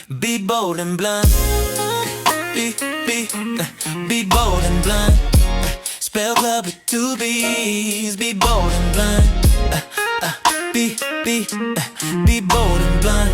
Be bold and blunt. Be bold and blunt. Spell club with two B's. Be bold and blunt. Be bold and blunt.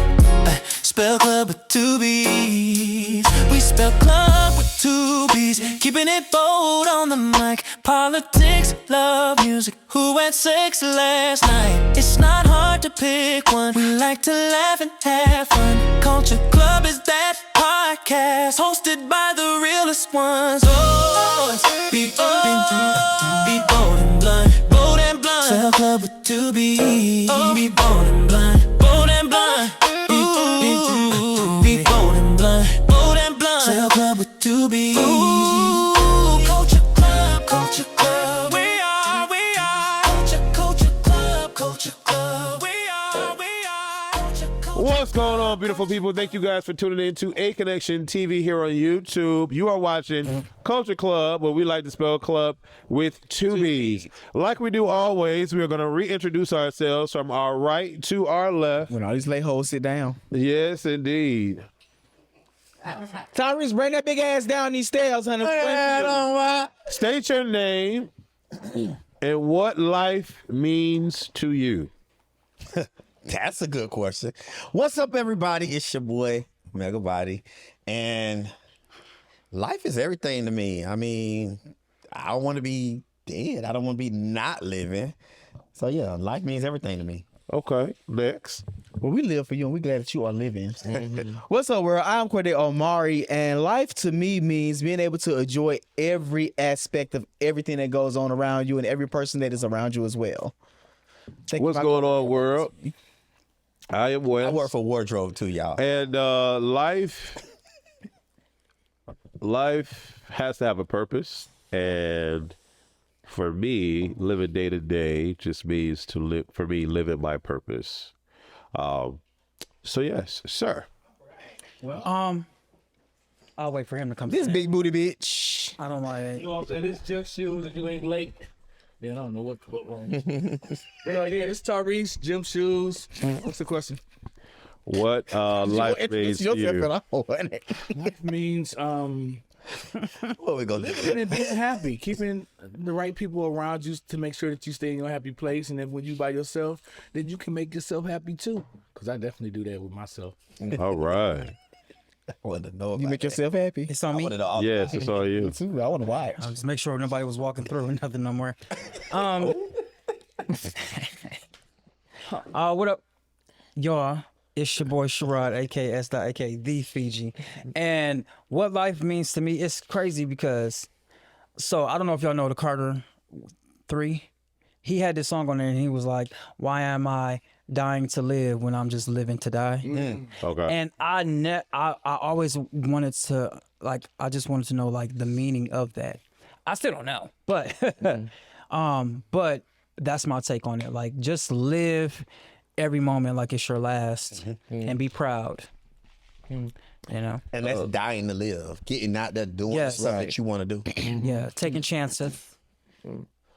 Spell club with two B's. We spell club with two B's. Keeping it bold on the mic. Politics, love, music. Who had sex last night? It's not hard to pick one. We like to laugh and have fun. Culture Club is that podcast hosted by the realest ones. Oh, be bold and blunt. Bold and blunt. Spell club with two B's. Oh, be bold and blunt. Bold and blunt. Be bold and blunt. Bold and blunt. Spell club with two B's. Ooh, Culture Club, Culture Club. We are. Culture Club, Culture Club. We are. What's going on, beautiful people? Thank you guys for tuning in to A Connection TV here on YouTube. You are watching Culture Club, where we like to spell club with two B's. Like we do always, we are going to reintroduce ourselves from our right to our left. When all these lay hoes sit down. Yes, indeed. Tyrese, bring that big ass down these stairs, honey. State your name and what life means to you. That's a good question. What's up, everybody? It's your boy, Mega Body. And life is everything to me. I mean, I don't want to be dead. I don't want to be not living. So, yeah, life means everything to me. Okay, next. Well, we live for you, and we're glad that you are living. What's up, world? I'm Corday Omari, and life to me means being able to enjoy every aspect of everything that goes on around you and every person that is around you as well. What's going on, world? I am Wes. I work for wardrobe, too, y'all. And life has to have a purpose. And for me, living day to day just means to live, for me, living my purpose. So yes, sir. Well, I'll wait for him to come. This big booty bitch. I don't like. You know what I'm saying? It's just shoes if you ain't late. Yeah, I don't know what wrong. Yeah, it's Tyrese, gym shoes. What's the question? What life means to you? Life means What we gonna do? living and being happy, keeping the right people around you to make sure that you stay in your happy place, and then when you by yourself, then you can make yourself happy too. Because I definitely do that with myself. All right. I want to know. You make yourself happy? It's on me. Yes, it's all you. Too. I want to watch. I'll just make sure nobody was walking through and nothing no more. What up, y'all? It's your boy Sherrod, aka the Fiji. And what life means to me, it's crazy because, so I don't know if y'all know the Carter 3. He had this song on there and he was like, "Why am I dying to live when I'm just living to die?" Okay. And I always wanted to, like, I just wanted to know, like, the meaning of that. I still don't know, but but that's my take on it. Like, just live every moment like it's your last and be proud. You know? And that's dying to live. Getting out there doing Yes. stuff that you want to do. Yeah, taking chances.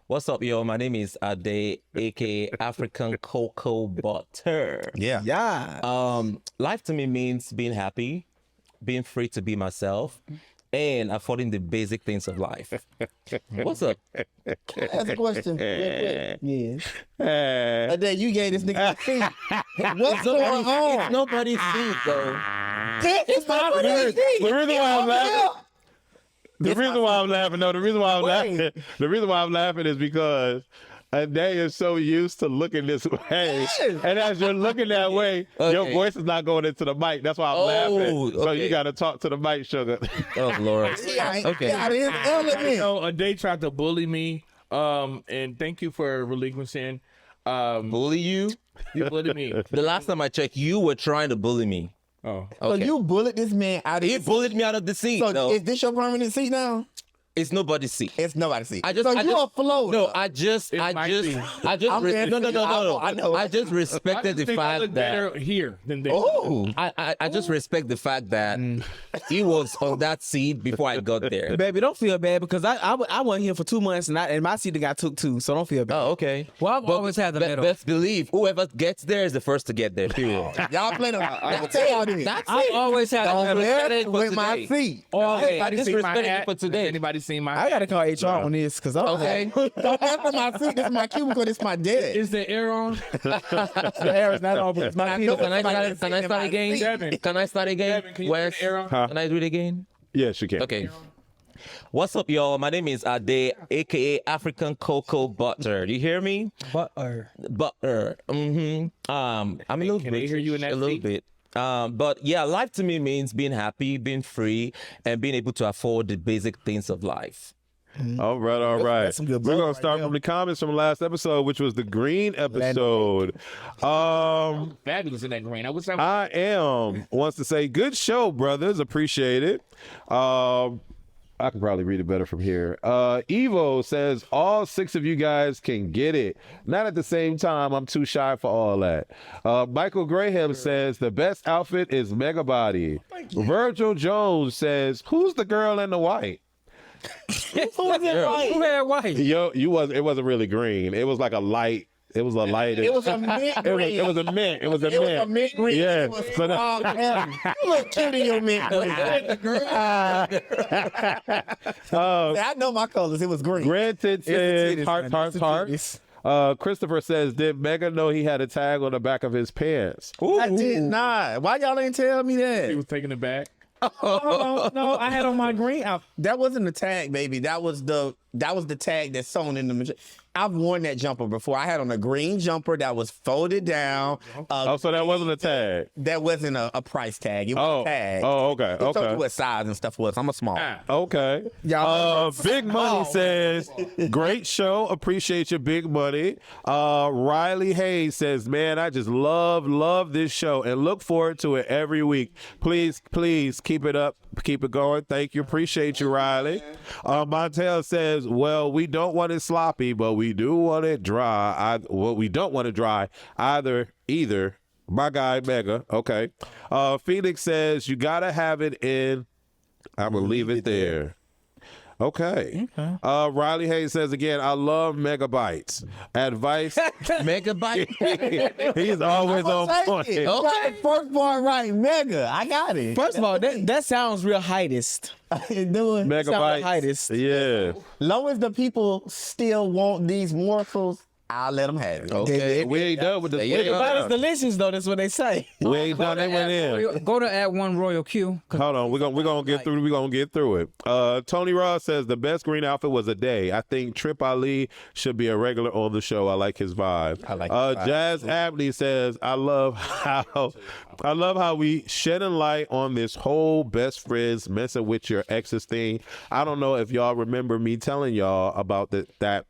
What's up, yo? My name is Ade, aka African Cocoa Butter. Yeah. Yeah. Life to me means being happy, being free to be myself, and affording the basic things of life. What's up? That's a question. Yes. Then you gave this nigga a seat. What's going on? It's nobody's seat, though. It's my seat. The reason why I'm laughing. The reason why I'm laughing is because Ade is so used to looking this way. And as you're looking that way, your voice is not going into the mic. That's why I'm laughing. So you got to talk to the mic, sugar. Oh, Lord. I know a day tried to bully me, and thank you for relinquishing. Bully you? You bullied me. The last time I checked, you were trying to bully me. Oh, So you bullied this man out of He his bullied me out of the seat. So though. is this your permanent seat now? It's nobody's seat. It's nobody's seat. I just, so I you just, a floater. no, I just, my seat. no. I know. I just respected the think I fact look that better here than there. Oh, I just respect the fact that he was on that seat before I got there. Baby, don't feel bad because I wasn't here for 2 months and my seat got took too, so don't feel bad. Oh, okay. Well, I've always had the middle. Best believe whoever gets there is the first to get there. Period. y'all playing. I tell y'all this. That's I've it. always had the Don't middle. mess for with my today. seat. Anybody I seen my disrespected you hat? for today. Anybody seen my I hat? gotta call HR on this because Okay. Don't mess with my seat. This is my cubicle. This is my desk. Is the air on? the air is not on, but it's my So can I start again? Devin. Can I start again? Devin, can you Wes, put the air on? Huh? can I do it again? Yes, you can. Okay. What's up, y'all? My name is Ade, aka African Cocoa Butter. You hear me? Butter. Butter. I'm a little Can bit. they hear you in that A little seat? bit. But yeah, life to me means being happy, being free, and being able to afford the basic things of life. All right, all right. That's some good We're butter gonna right start there. from the comments from last episode, which was the green episode. Fabulous in that green. I wish I am wants to say, good show, brothers. Appreciate it. I can probably read it better from here. Evo says, all 6 of you guys can get it. Not at the same time. I'm too shy for all that. Michael Graham says, the best outfit is Mega Body. Virgil Jones says, who's the girl in the white? Who had white? Yo, it wasn't really green. It was like a light. It was a light. It was a mint green. It was a mint. It was a It was mint. a mint green. Yes. It was But, all candy. You look cute in your mint green. I know my colors. It was green. Granted says, heart. titties. Christopher says, did Mega know he had a tag on the back of his pants? I did not. Why y'all ain't tell me he that? was taking it back. No, I had on my green outfit. That wasn't the tag, baby. That was the tag that's sewn in the machine. I've worn that jumper before. I had on a green jumper that was folded down. So that wasn't a tag. That wasn't a price tag. It was a tag. Oh, okay. It told you Okay. what size and stuff was. I'm a small. Okay. Big Money says, great show. Appreciate your Big Money. Riley Hayes says, man, I just love this show and look forward to it every week. Please keep it up. Keep it going. Thank you. Appreciate you, Riley. Montel says, well, we don't want it sloppy, but we do want it dry. We don't want it dry either. My guy, Mega. Okay. Phoenix says, you got to have it in. I'm going to leave it there. Okay. Riley Hayes says again, I love megabytes. Advice. Megabyte. He's always on point. Okay. First part right, mega. I got it. First of all, that sounds real heightest. you doing? Megabytes. heightest. Yeah. Long as the people still want these morsels, I'll let them have it. Okay. We ain't done with this. But it's delicious though. That's what they say. We ain't done. They went in. Go to add one Royal Q. Hold on, we're gonna get through. We're gonna get through it. Tony Ross says the best green outfit was a day. I think Trip Ali should be a regular on the show. I like his vibe. I like his vibe. Jazz Abney says I love how we shedding light on this whole best friends messing with your exes thing. I don't know if y'all remember me telling y'all about that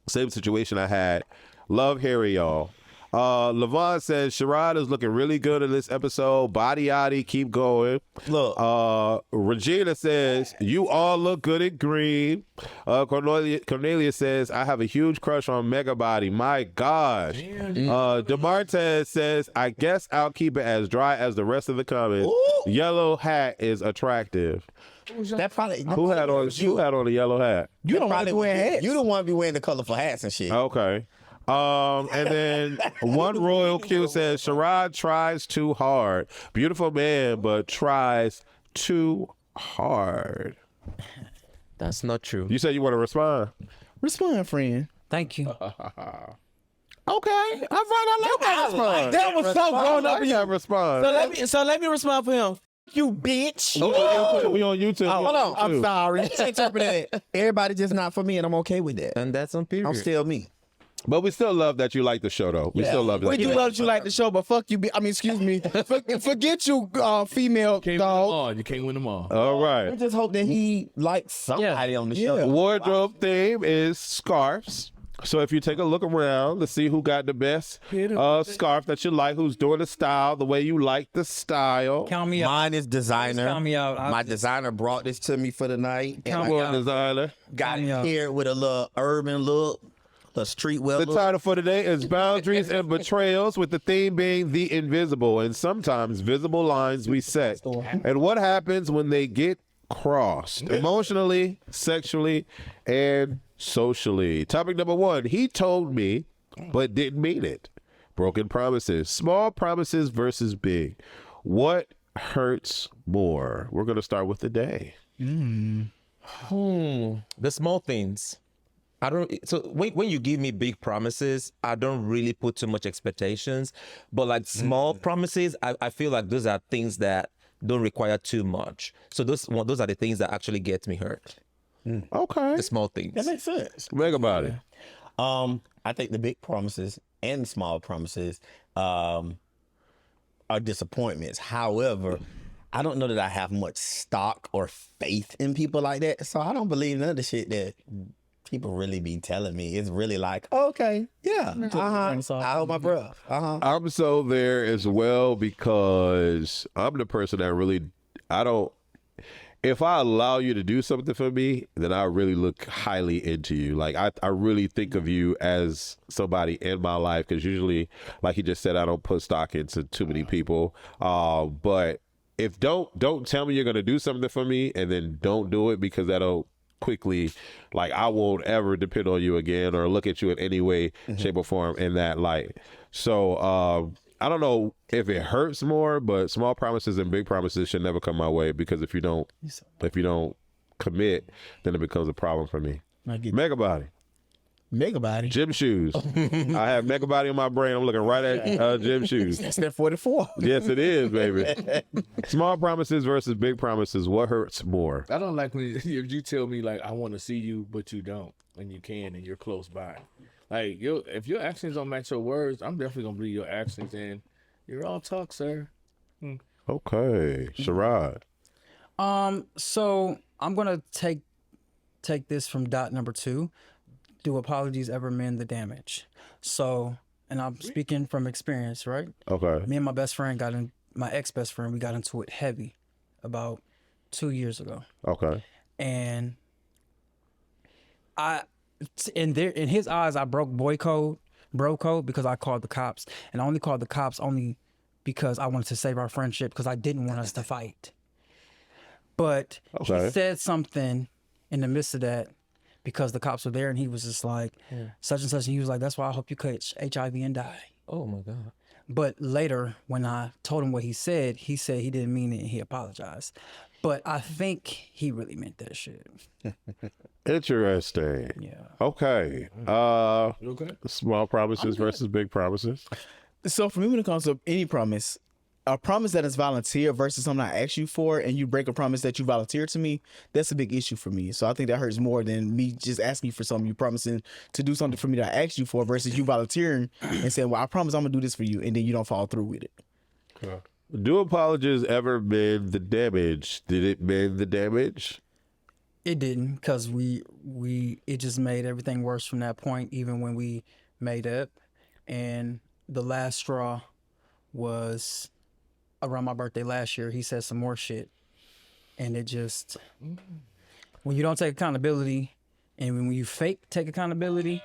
same situation I had. Love Harry, y'all. Levon says Sherrod is looking really good in this episode. Body yaddy, keep going. Look. Regina says you all look good in green. Cornelia says I have a huge crush on Mega Body. My gosh. DeMartez says I guess I'll keep it as dry as the rest of the comments. Ooh. Yellow hat is attractive. That probably Who had on a yellow hat? You don't want to wear hats. You don't want to be wearing the colorful hats and shit. Okay. And then one Royal Q says Sherrod tries too hard. Beautiful man, but tries too hard. That's not true. You said you want to respond. Respond, friend. Thank you. Okay. All right. I respond. That was so grown up. Yeah, respond. So let me respond for him. You bitch. We on YouTube. Hold on. I'm sorry. Interpret that. Everybody just not for me, and I'm okay with that. And that's on period. I'm still me. But we still love that you like the show, though. We still love that. We do love that you like the show, but fuck you. Excuse me. Forget you, female Can't win them dog. all. You can't win them all. All I right. just hope that he likes somebody on the show. Wardrobe theme is scarves. So if you take a look around to see who got the best scarf that you like, who's doing the style the way you like the style. Count me out. Mine is designer. Count me out. My designer brought this to me for the night. Count And me I out. Designer. got me it out. here with a little urban look, a streetwear The look. title for today is Boundaries and Betrayals, with the theme being the invisible and sometimes visible lines we set. And what happens when they get crossed emotionally, sexually, and socially. Topic number 1, he told me but didn't mean it. Broken promises. Small promises versus big. What hurts more? We're going to start with the day. The small things. I don't. So when you give me big promises, I don't really put too much expectations. But like small promises, I feel like those are things that don't require too much. So those are the things that actually get me hurt. Okay. The small things. That makes sense. Mega body. I think the big promises and the small promises are disappointments. However, I don't know that I have much stock or faith in people like that. So I don't believe none of the shit that people really be telling me. It's really like, okay, yeah, I hold my breath. I'm so there as well because I'm the person that really, if I allow you to do something for me, then I really look highly into you. Like I really think of you as somebody in my life, because usually, like he just said, I don't put stock into too many people. But if don't tell me you're going to do something for me and then don't do it, because that'll quickly, like, I won't ever depend on you again or look at you in any way, shape, or form in that light. So I don't know if it hurts more, but small promises and big promises should never come my way, because if you don't commit, then it becomes a problem for me. Mega body. Mega body. Gym shoes. I have mega body in my brain. I'm looking right at gym shoes. That's that 44. Yes, it is, baby. Small promises versus big promises. What hurts more? I don't like when you tell me like I want to see you, but you don't, and you can, and you're close by. Like if your actions don't match your words, I'm definitely gonna believe your actions, and you're all talk, sir. Okay, Sherrod. So I'm gonna take this from dot number 2. Do apologies ever mend the damage? So, and I'm speaking from experience, right? Okay. Me and my ex-best friend, we got into it heavy about 2 years ago. Okay. And in his eyes, I broke bro code because I called the cops. And I only called the cops only because I wanted to save our friendship, because I didn't want us to fight. But he said something in the midst of that, because the cops were there, and he was just like, such and such. And he was like, that's why I hope you catch HIV and die. Oh my God. But later, when I told him what he said he didn't mean it, and he apologized. But I think he really meant that shit. Interesting. Yeah. Okay. Okay. Small promises versus big promises. So for me, when it comes to any promise, a promise that is volunteer versus something I asked you for, and you break a promise that you volunteered to me, that's a big issue for me. So I think that hurts more than me just asking you for something, you promising to do something for me that I asked you for, versus you volunteering and saying, well, I promise I'm gonna do this for you, and then you don't follow through with it. Do apologies ever mend the damage? Did it mend the damage? It didn't, because it just made everything worse from that point, even when we made up. And the last straw was around my birthday last year. He said some more shit, and it just, when you don't take accountability, and when you fake take accountability,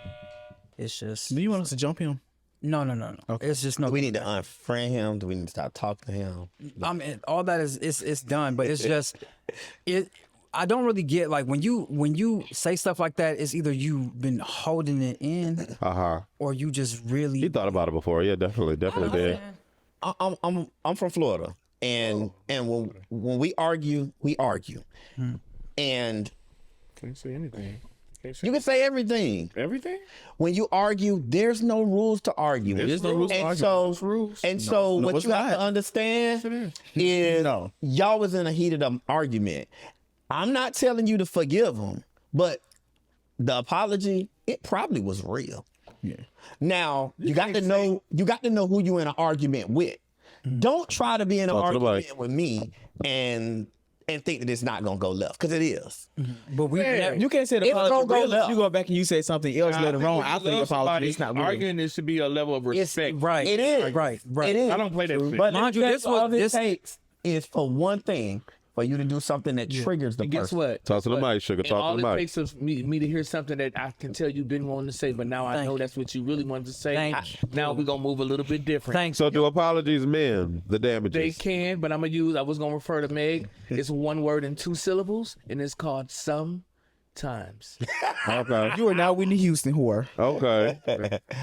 it's just. Do you want us to jump him? No. Okay. It's just no. Do we need to unfriend him? Do we need to stop talking to him? I mean, all that is it's done, but it's just it. I don't really get, like, when you say stuff like that, it's either you've been holding it in, or you just really. He thought about it before. Yeah, definitely did. I'm from Florida, and when we argue, and Can't say anything. you can say everything. Everything? When you argue, there's no rules to argue. There's no rules to argue. So, rules. And so No, what it's you have not. to understand is No. y'all was in a heated argument. I'm not telling you to forgive him, but the apology, it probably was real. Yeah. Now, you got to know who you in an argument with. Don't try to be in an Talk to the argument mic. with me and and think that it's not gonna go left, because it is. But we You can't say the It's gonna apology. go Real if left. you go back and you say something else later on after the apology. It's not real. arguing. There should be a level of respect. right. It is. Right. It is. I don't play that shit. But Mind you, that's this was- all it this- takes is for one thing, for you to do something that triggers the And guess person. what? Talk to the mic, sugar. And Talk all to the it mic. takes is me to hear something that I can tell you've been wanting to say, but now I Thank know you. that's what you really wanted to say. Thank you. Now we're gonna move a little bit different. Thanks. So do apologies mend the They damages? can, but I was gonna refer to Meg. It's one word in 2 syllables, and it's called sometimes. Okay. You are now Whitney Houston whore. Okay.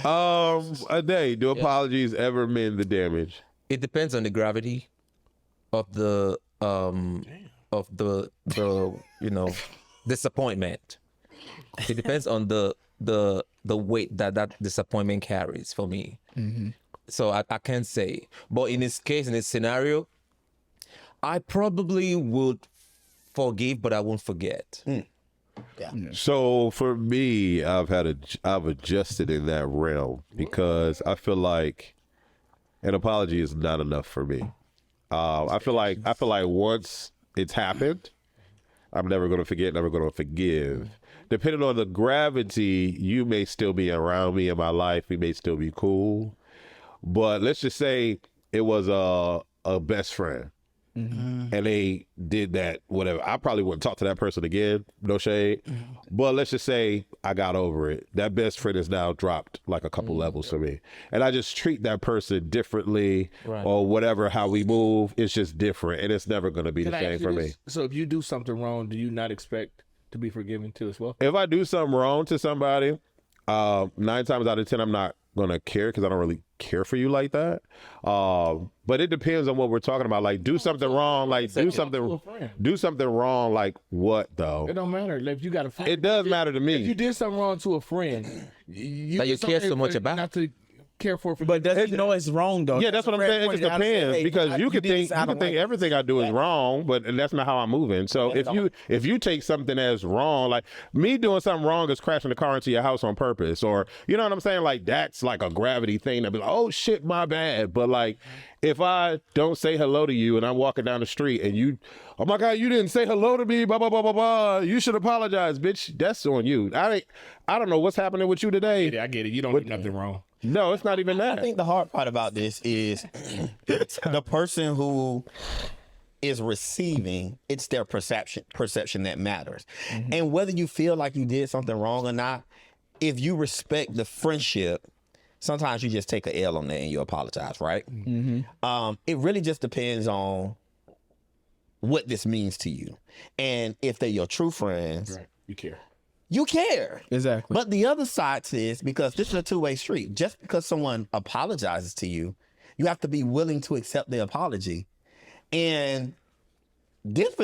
A day. Do apologies ever mend the damage? It depends on the gravity of the disappointment. It depends on the weight that disappointment carries for me. So I can't say. But in this case, in this scenario, I probably would forgive, but I won't forget. So for me, I've adjusted in that realm because I feel like an apology is not enough for me. I feel like once it's happened, I'm never going to forget, never going to forgive. Depending on the gravity, you may still be around me in my life. We may still be cool. But let's just say it was a best friend. And they did that, whatever. I probably wouldn't talk to that person again, no shade. But let's just say I got over it. That best friend is now dropped like a couple levels for me. And I just treat that person differently or whatever, how we move, it's just different. And it's never going to be the Can I same ask you for me. this? So if you do something wrong, do you not expect to be forgiven too as well? If I do something wrong to somebody, 9 times out of 10, I'm not going to care because I don't really care for you like that. But it depends on what we're talking about. Like, do something wrong. Like, do something wrong. Like, what though? It don't matter. Like, if you got a friend, It does matter to if you me. did something wrong to a friend, That you care so much about? not to care for. But does he know it's wrong though? Yeah, that's what I'm saying. It just depends because you could think everything I do is wrong, and that's not how I'm moving. So if you take something as wrong, like me doing something wrong is crashing the car into your house on purpose, or you know what I'm saying, like that's like a gravity thing. That be like, oh shit, my bad. But like if I don't say hello to you and I'm walking down the street and you, oh my God, you didn't say hello to me, blah blah blah blah blah. You should apologize, bitch. That's on you. I don't know what's happening with you today. I get it. You don't do nothing wrong. No, it's not even that. I think the hard part about this is the person who is receiving, it's their perception that matters. And whether you feel like you did something wrong or not, if you respect the friendship, sometimes you just take a L on that and you apologize, right? It really just depends on what this means to you. And if they're your true friends, Right. You care. you care. Exactly. But the other side is, because this is a two-way street, just because someone apologizes to you, you have to be willing to accept the apology. And this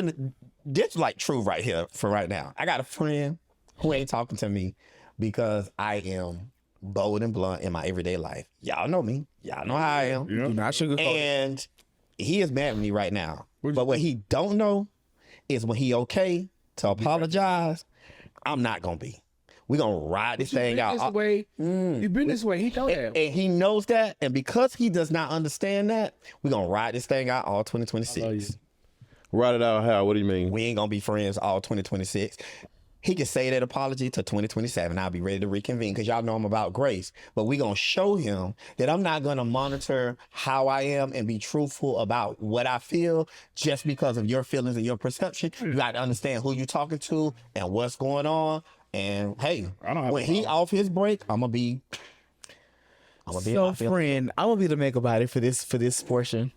like true right here for right now. I got a friend who ain't talking to me because I am bold and blunt in my everyday life. Y'all know me. Y'all know how I am. Do not sugarcoat it. And he is mad at me right now. But what he don't know is when he okay to apologize, I'm not gonna be. We're gonna ride this thing out. You've been this way. He know that. And he knows that. And because he does not understand that, we're gonna ride this thing out all 2026. Ride it out how? What do you mean? We ain't gonna be friends all 2026. He can say that apology to 2027. I'll be ready to reconvene because y'all know I'm about grace. But we're going to show him that I'm not going to monitor how I am and be truthful about what I feel just because of your feelings and your perception. You got to understand who you're talking to and what's going on. And hey, when he off his break, I'm going to be. So, friend, I'm gonna be the make about it for this portion.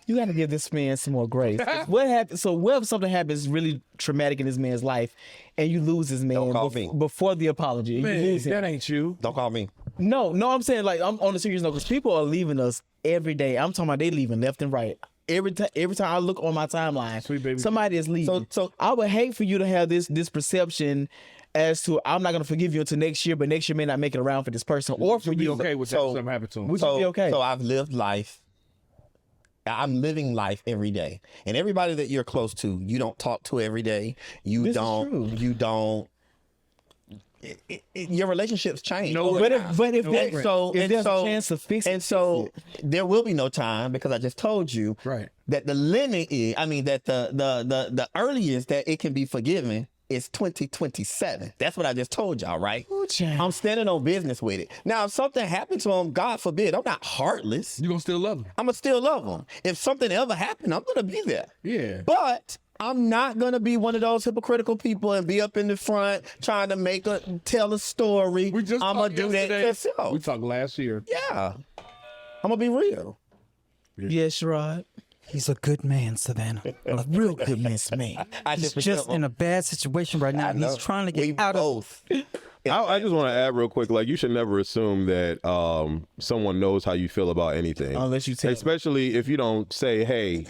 You got to give this man some more grace. What happened? So, what if something happens really traumatic in this man's life, and you lose this man before the apology? Man, that ain't you. Don't call me. No, I'm saying like I'm on a serious note because people are leaving us every day. I'm talking about they leaving left and right. Every time I look on my timeline, somebody is leaving. So I would hate for you to have this perception as to I'm not gonna forgive you until next year, but next year may not make it around for this person or for you. Okay with that? Something happened to him. Would you be okay? So I've lived life. I'm living life every day. And everybody that you're close to, you don't talk to every day. You don't your relationships change. No, But if And so, if and there's so, a chance to fix and it, so there will be no time because I just told you Right. that the limit is, I mean, that the earliest that it can be forgiven is 2027. That's what I just told y'all, right? I'm standing on business with it. Now, if something happened to him, God forbid, I'm not heartless. You gonna still love him? I'm gonna still love him. If something ever happened, I'm gonna be there. Yeah. But I'm not gonna be one of those hypocritical people and be up in the front trying to tell a story. We just I'm gonna talked do that yesterday. yourself. We talked last year. Yeah. I'm gonna be real. yes, Sherrod. He's a good man, Savannah. A real good man. I He's just in a bad situation right now. He's trying to get out of. I just want to add real quick, like you should never assume that someone knows how you feel about anything, Unless you tell them. especially if you don't say, "Hey,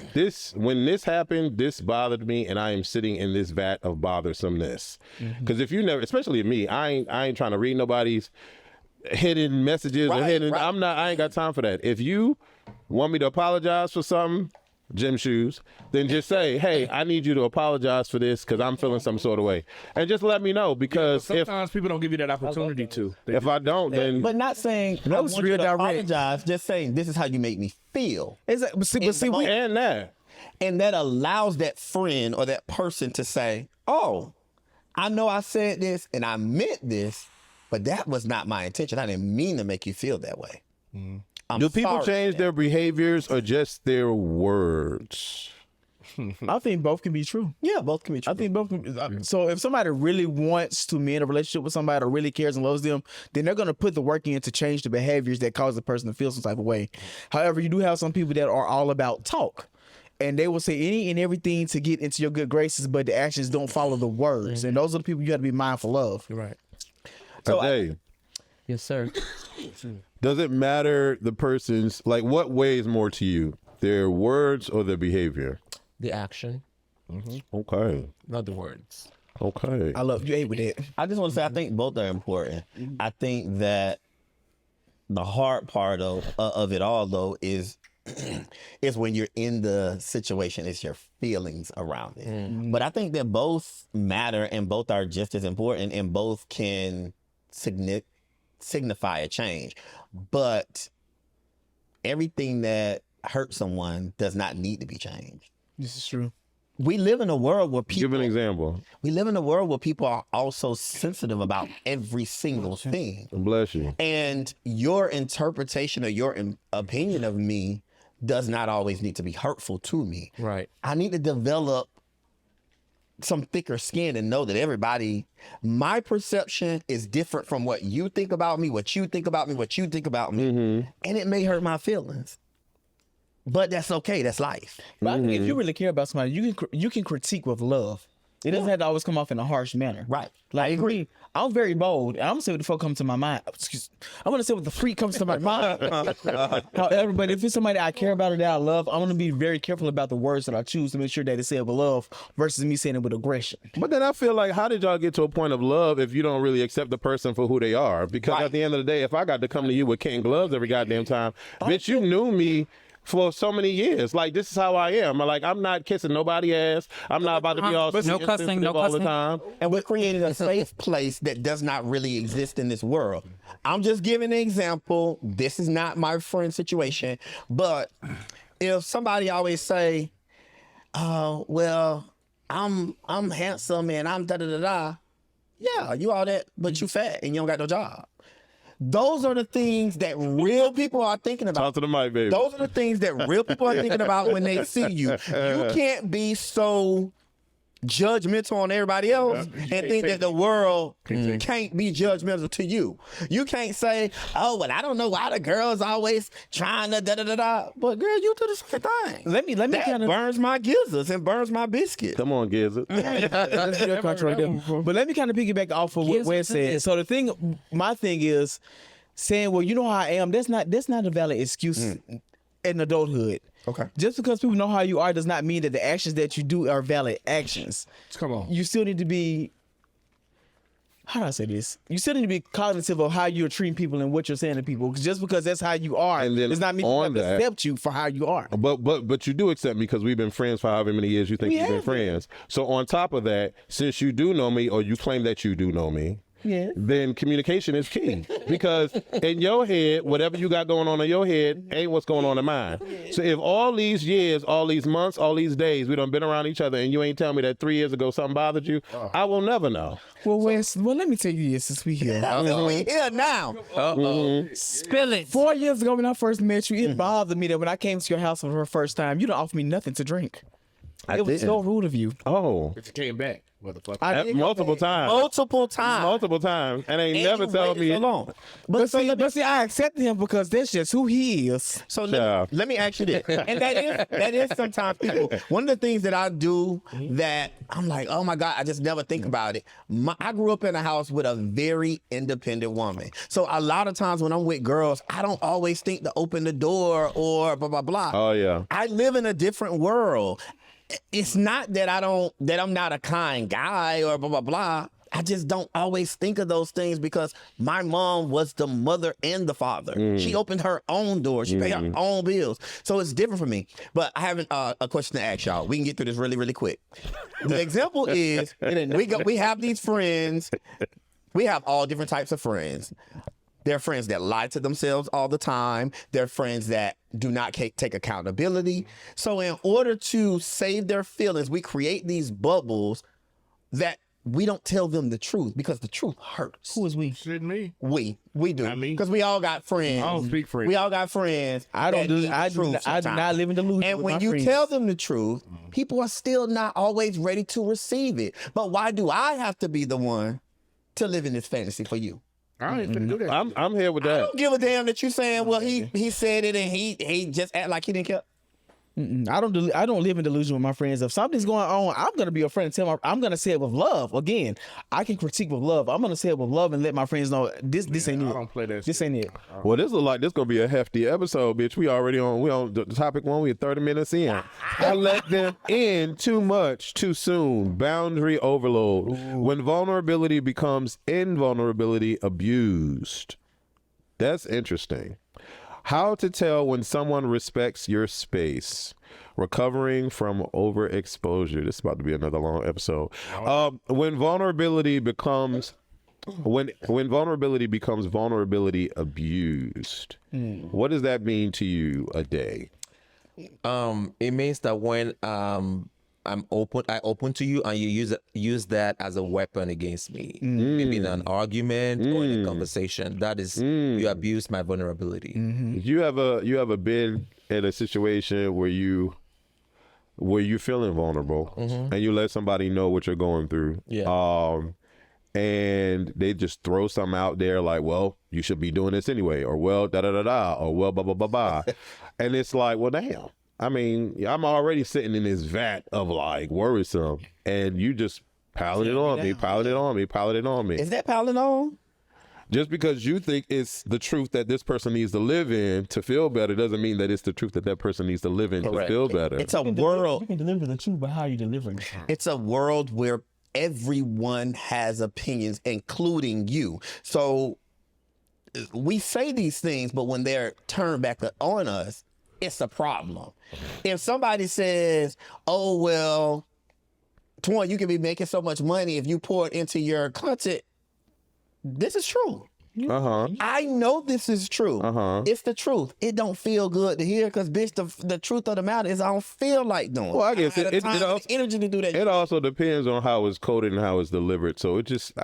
when this happened, this bothered me, and I am sitting in this vat of bothersomeness." Because if you never, especially me, I ain't trying to read nobody's hidden messages or hidden. Right. I ain't got time for that. If you want me to apologize for something, gym shoes, then just say, "Hey, I need you to apologize for this because I'm feeling some sort of way," and just let me know. Because Sometimes people don't give you that opportunity to. if I don't, then But not saying I was want real you to direct. apologize, just saying this is how you make me feel. Exactly. But see, we, and that. And that allows that friend or that person to say, "Oh, I know I said this and I meant this, but that was not my intention. I didn't mean to make you feel that way." I'm Do people sorry. change their behaviors or just their words? I think both can be true. Yeah, both can be true. I think both. So if somebody really wants to be in a relationship with somebody or really cares and loves them, then they're going to put the work in to change the behaviors that cause the person to feel some type of way. However, you do have some people that are all about talk. And they will say any and everything to get into your good graces, but the actions don't follow the words. And those are the people you got to be mindful of. Right. So, hey, Yes, sir. does it matter the person's, like, what weighs more to you? Their words or their behavior? The action, Okay. not the words. Okay. I love you. Ate with it. I just want to say I think both are important. I think that the hard part of it all though is when you're in the situation, it's your feelings around it. But I think that both matter and both are just as important and both can signify a change. But everything that hurts someone does not need to be changed. This is true. We live in a world where people Give an example. we live in a world where people are also sensitive about every single thing. Bless you. And your interpretation or your opinion of me does not always need to be hurtful to me. Right. I need to develop some thicker skin and know that my perception is different from what you think about me, what you think about me, what you think about me. And it may hurt my feelings. But that's okay. That's life. But I think if you really care about somebody, you can critique with love. It doesn't have to always come off in a harsh manner. Right. Like, I agree. I'm very bold. And I'm going to say what the fuck comes to my mind. I'm going to say what the freak comes to my mind. However, but if it's somebody I care about or that I love, I'm going to be very careful about the words that I choose to make sure that it's said with love versus me saying it with aggression. But then I feel like, how did y'all get to a point of love if you don't really accept the person for who they are? Because at the end of the day, if I got to come to you with kitten gloves every goddamn time, bitch, you knew me for so many years. Like, this is how I am. I'm not kissing nobody's ass. I'm not about to be all No cussing, no all the cussing. time. And we're creating a safe place that does not really exist in this world. I'm just giving an example. This is not my friend situation. But if somebody always say, well, I'm handsome and I'm da-da-da-da. Yeah, you all that, but you fat and you don't got no job. Those are the things that real people are thinking about. Talk to the mic, baby. Those are the things that real people are thinking about when they see you. You can't be so judgmental on everybody else and think that the world can't be judgmental to you. You can't say, "Oh, well, I don't know why the girl's always trying to da-da-da-da." But girl, you do the same thing. Let me That kind of burns my gizzards and burns my biscuit. Come on, Gizzard. That's your country right there. But let me kind of piggyback off of what Wes said. So my thing is saying, well, you know how I am. That's not a valid excuse in adulthood. Okay. Just because people know how you are does not mean that the actions that you do are valid actions. Come on. You still need to be, how do I say this? You still need to be cognitive of how you're treating people and what you're saying to people. Just because that's how you are And then does not mean on people that- accept you for how you are. But you do accept me because we've been friends for however many years you think We we've been have been. friends. So on top of that, since you do know me or you claim that you do know me, then communication is key. Because in your head, whatever you got going on in your head ain't what's going on in mine. So if all these years, all these months, all these days, we done been around each other and you ain't telling me that 3 years ago something bothered you, I will never know. Well, Wes, let me tell you this since we here. We here now. Spill it. 4 years ago when I first met you, it bothered me that when I came to your house for the first time, you didn't offer me nothing to drink. It was so rude of you. Oh. But you came back, motherfucker. Multiple times. Multiple times. Multiple times. And ain't And never you told waited me. so long. But see, I accepted him because that's just who he is. So Yeah. let me ask you this, and that is sometimes people. One of the things that I do that I'm like, oh my God, I just never think about it. I grew up in a house with a very independent woman, so a lot of times when I'm with girls, I don't always think to open the door or blah blah blah. Oh, yeah. I live in a different world. It's not that I'm not a kind guy or blah blah blah. I just don't always think of those things because my mom was the mother and the father. She opened her own door. She paid her own bills. So it's different for me. But I have a question to ask y'all. We can get through this really, really quick. The example is we have these friends. We have all different types of friends. There are friends that lie to themselves all the time. There are friends that do not take accountability. So in order to save their feelings, we create these bubbles that we don't tell them the truth because the truth hurts. Who is we? Shit, me. We do. Not me. Because we all got friends. I don't speak for you. We all got friends. I don't that do. need I the do. truth I do sometimes. not live in delusion. And with when my you friends. tell them the truth, people are still not always ready to receive it. But why do I have to be the one to live in this fantasy for you? I ain't finna do that. I'm here with I that. don't give a damn that you saying, well, he said it and he just act like he didn't care. I don't live in delusion with my friends. If something's going on, I'm gonna be a friend and I'm gonna say it with love. Again, I can critique with love. I'm gonna say it with love and let my friends know this ain't it. I don't play that This shit. ain't it. Well, this look like this gonna be a hefty episode, bitch. We on the topic one. We're 30 minutes in. I let them in too much, too soon. Boundary overload. When vulnerability becomes invulnerability abused. That's interesting. How to tell when someone respects your space. Recovering from overexposure. This is about to be another long episode. When vulnerability becomes vulnerability abused. What does that mean to you, a day? It means that when I open to you and you use that as a weapon against me, maybe in an argument or in a conversation. That is, you abuse my vulnerability. You ever been in a situation where you're feeling vulnerable and you let somebody know what you're going through? Yeah. And they just throw something out there like, well, you should be doing this anyway, or well, da da da da, or well, blah blah blah blah, and it's like, well, damn. I mean, I'm already sitting in this vat of like worrisome, and you just piling it on me. Is that piling on? Just because you think it's the truth that this person needs to live in to feel better doesn't mean that it's the truth that person needs to live in to feel better. It's a world. You can deliver the truth, but how are you delivering it? It's a world where everyone has opinions, including you. So we say these things, but when they're turned back on us, it's a problem. If somebody says, oh, well, Twan, you can be making so much money if you pour it into your content. This is true. I know this is true. It's the truth. It don't feel good to hear because, bitch, the truth of the matter is I don't feel like doing it. Well, I guess don't have it the time and the energy to do that. It also depends on how it's coded and how it's delivered. So it just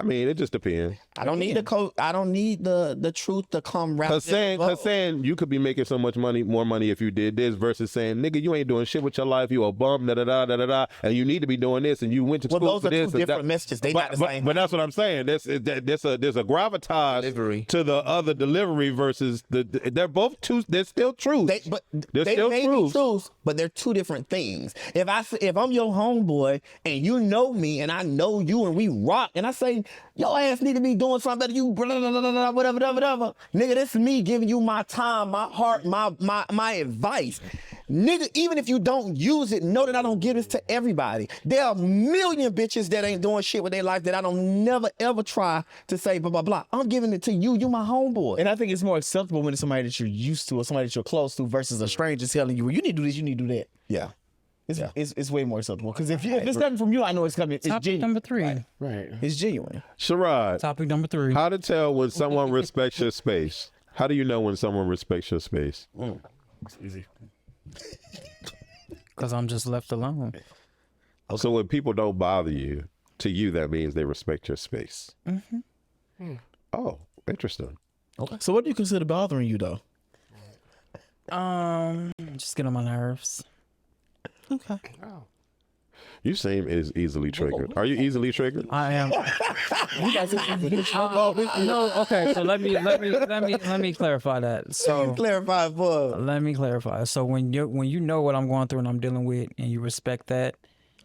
depends. I don't need the code. I don't need the truth to come right. Cause saying you could be making so much more money if you did this versus saying, nigga, you ain't doing shit with your life. You a bum, da da da da da, and you need to be doing this, and you went to school those for are two this. different messages. They not the same. But that's what I'm saying. There's a gravitas Delivery. to the other delivery versus they're both two. They're still truth. They still may be truths. truths, but they're two different things. If I'm your homeboy and you know me and I know you and we rock, and I say your ass need to be doing something better, you blah, blah, blah, blah, blah, whatever, nigga, this is me giving you my time, my heart, my advice. Nigga, even if you don't use it, know that I don't give this to everybody. There are a million bitches that ain't doing shit with their life that I don't never ever try to say blah blah blah. I'm giving it to you. You my homeboy. And I think it's more acceptable when it's somebody that you're used to or somebody that you're close to versus a stranger telling you, well, you need to do this, you need to do that. Yeah. It's way more acceptable. Because if it's coming from you, I know it's coming. It's Topic genuine. number 3. Right. It's genuine. Sherrod, Topic number 3. how to tell when someone respects your space? How do you know when someone respects your space? It's easy. Because I'm just left alone. So when people don't bother you, to you that means they respect your space. Oh, interesting. So what do you consider bothering you though? Just get on my nerves. Okay. You seem is easily triggered. Are you easily triggered? I am. No, okay. So let me clarify that. So Clarify for. let me clarify. So when you know what I'm going through and I'm dealing with, and you respect that,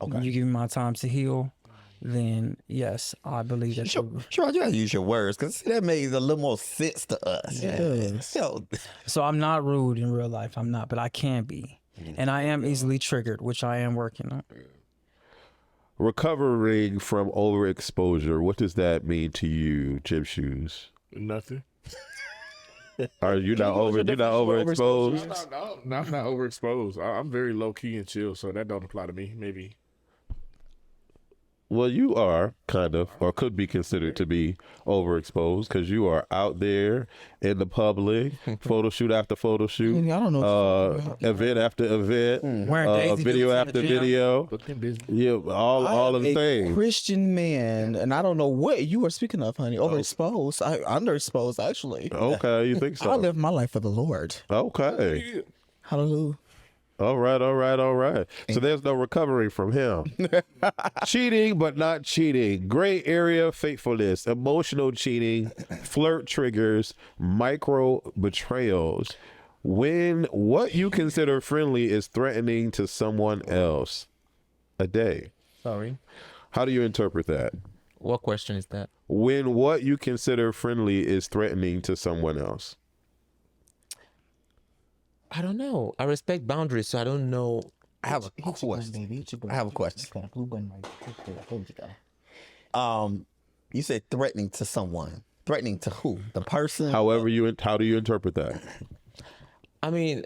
and you give me my time to heal, then yes, I believe that. Sure, you gotta use your words because that makes a little more sense to us. Yo, So I'm not rude in real life. I'm not, but I can be, and I am easily triggered, which I am working on. Recovering from overexposure. What does that mean to you, Gym Shoes? Nothing. Are you not overexposed? I'm not overexposed. I'm very low key and chill, so that don't apply to me. Maybe. Well, you are kind of, or could be considered to be overexposed because you are out there in the public, photo shoot after photo shoot, I don't know. event after event, Wearing Daisy video Dukes in after the gym. video. Looking busy. Yeah, all of the a things. Christian man, and I don't know what you are speaking of, honey. Overexposed, underexposed, actually. Okay, you think so? I live my life for the Lord. Okay. Hallelujah. All right. So there's no recovering from him. Cheating, but not cheating. Gray area faithfulness, emotional cheating, flirt triggers, micro betrayals. When what you consider friendly is threatening to someone else. A day. Sorry. How do you interpret that? What question is that? When what you consider friendly is threatening to someone else. I don't know. I respect boundaries, so I don't know. I have a question. You said threatening to someone. Threatening to who? The person? How do you interpret that? I mean,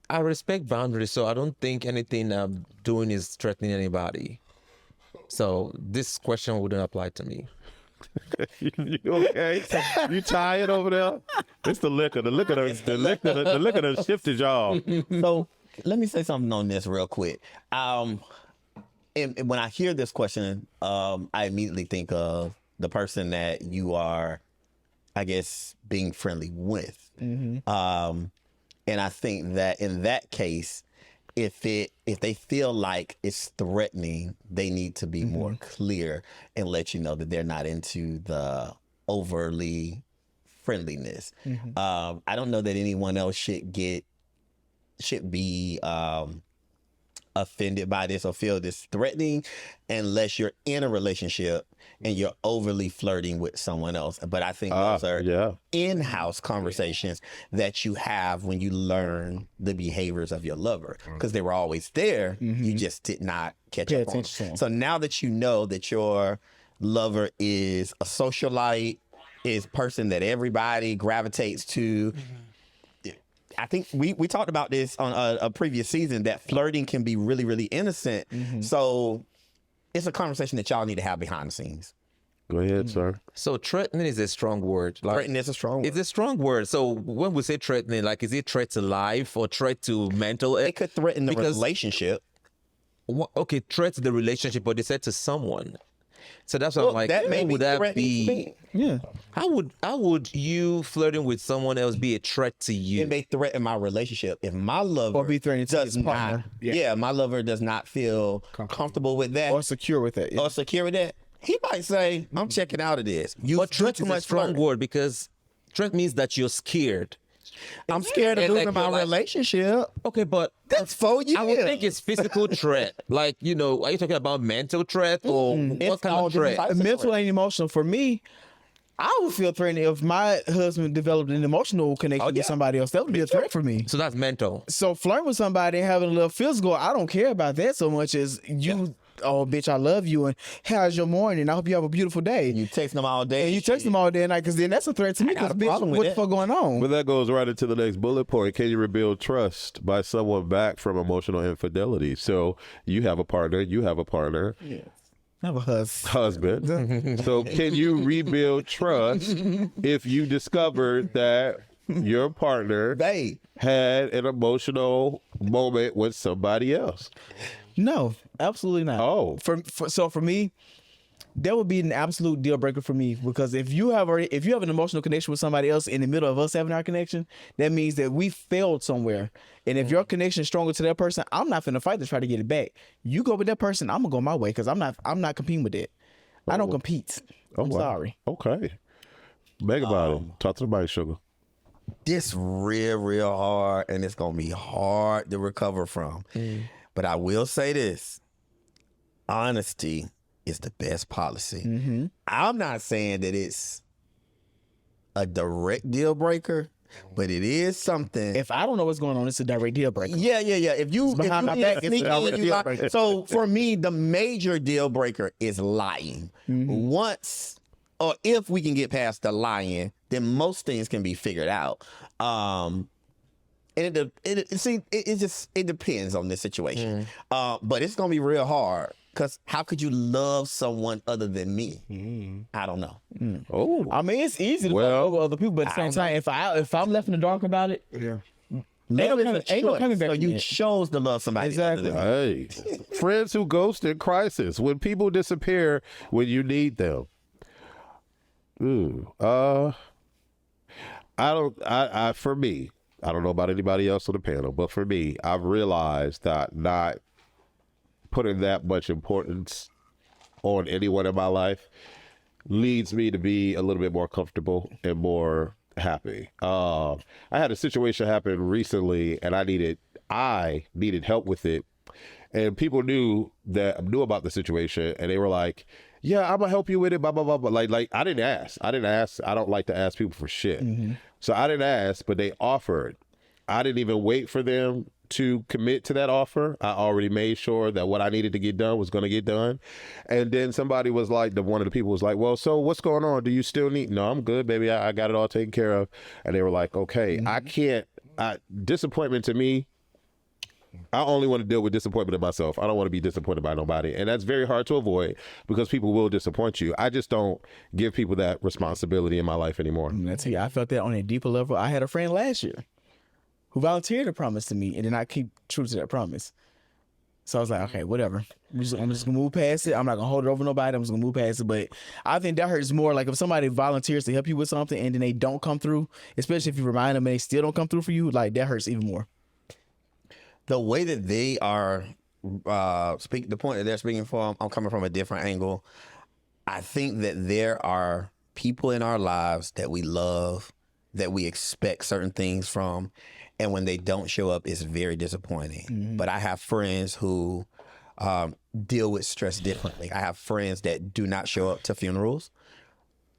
I respect boundaries, so I don't think anything I'm doing is threatening anybody. So this question wouldn't apply to me. You okay? You tired over there? It's the liquor. The liquor done shifted y'all. So let me say something on this real quick. And when I hear this question, I immediately think of the person that you are, I guess, being friendly with. And I think that in that case, if they feel like it's threatening, they need to be more clear and let you know that they're not into the overly friendliness. I don't know that anyone else should be offended by this or feel this threatening unless you're in a relationship and you're overly flirting with someone else. But I think those are in-house conversations that you have when you learn the behaviors of your lover, because they were always there. You just did not catch up on them. So now that you know that your lover is a socialite, is a person that everybody gravitates to, I think we talked about this on a previous season, that flirting can be really, really innocent. So it's a conversation that y'all need to have behind the scenes. Go ahead, sir. So threatening is a strong word. Like, Threatening is a strong word. It's a strong word. So when we say threatening, like, is it threat to life or threat to mental? It could threaten the relationship. Okay, threat to the relationship, but they said to someone. So that's what I'm like. That may would that be? Yeah. How would you flirting with someone else be a threat to you? It may threaten my relationship if my lover Or be threatening to his partner. my lover does not feel comfortable with that Or secure with it. or secure with that. He might say, "I'm checking out of this." But threat too is a much strong flirt. word because threat means that you're scared. I'm scared of And, losing like, my you're like- relationship. Okay, but That's 4 years. I would think it's physical threat. Like, are you talking about mental threat or what It's kind all of different threat? types. Mental and emotional. For me, I would feel threatened if my husband developed an emotional connection with somebody else. That would be a threat for me. So that's mental. So flirting with somebody, having a little physical, I don't care about that so much as you oh bitch, I love you, and how's your morning? I hope you have a beautiful day. You text them all day. And you text them all day and night, because then that's a threat to me. got Because a bitch, problem with what the that. fuck going on? But that goes right into the next bullet point. Can you rebuild trust by someone back from emotional infidelity? So you have a partner. I have a Husband. So can you rebuild trust if you discovered that your partner Babe. had an emotional moment with somebody else? No, absolutely not. Oh. For me, that would be an absolute deal breaker for me, because if you have an emotional connection with somebody else in the middle of us having our connection, that means that we failed somewhere. And if your connection is stronger to that person, I'm not finna fight to try to get it back. You go with that person, I'm gonna go my way, because I'm not competing with that. I don't compete. Oh, I'm wow. sorry. Okay. Meg about it. Talk to the mic, sugar. This real hard, and it's gonna be hard to recover from. But I will say this: honesty is the best policy. I'm not saying that it's a direct deal breaker, but it is something. If I don't know what's going on, it's a direct deal breaker. Yeah. If you behind my back, it's sneak a direct in, deal lie. breaker. So for me, the major deal breaker is lying. Once or if we can get past the lying, then most things can be figured out. And it depends on the situation. But it's gonna be real hard, because how could you love someone other than me? I don't know. Oh. I mean, it's easy to love other people, but at the same time, if I'm left in the dark about it, Love is a ain't no choice. coming back So from you it. chose to love somebody. Exactly. Other than me. Hey, friends who ghost in crisis, when people disappear when you need them. For me, I don't know about anybody else on the panel, but for me, I've realized that not putting that much importance on anyone in my life leads me to be a little bit more comfortable and more happy. I had a situation happen recently, and I needed help with it, and people knew about the situation, and they were like, "Yeah, I'm gonna help you with it." Blah blah blah. But like I didn't ask. I don't like to ask people for shit. So I didn't ask, but they offered. I didn't even wait for them to commit to that offer. I already made sure that what I needed to get done was going to get done. And then somebody was like, one of the people was like, "Well, so what's going on? Do you still need?" "No, I'm good, baby. I got it all taken care of." And they were like, "Okay, I can't." Disappointment to me, I only want to deal with disappointment in myself. I don't want to be disappointed by nobody. And that's very hard to avoid, because people will disappoint you. I just don't give people that responsibility in my life anymore. I tell you, I felt that on a deeper level. I had a friend last year who volunteered a promise to me and did not keep true to that promise. So I was like, okay, whatever. I'm just gonna move past it. I'm not gonna hold it over nobody. I'm just gonna move past it. But I think that hurts more. Like if somebody volunteers to help you with something and then they don't come through, especially if you remind them and they still don't come through for you, like that hurts even more. The way that they are the point that they're speaking from, I'm coming from a different angle. I think that there are people in our lives that we love, that we expect certain things from, and when they don't show up, it's very disappointing. But I have friends who deal with stress differently. I have friends that do not show up to funerals.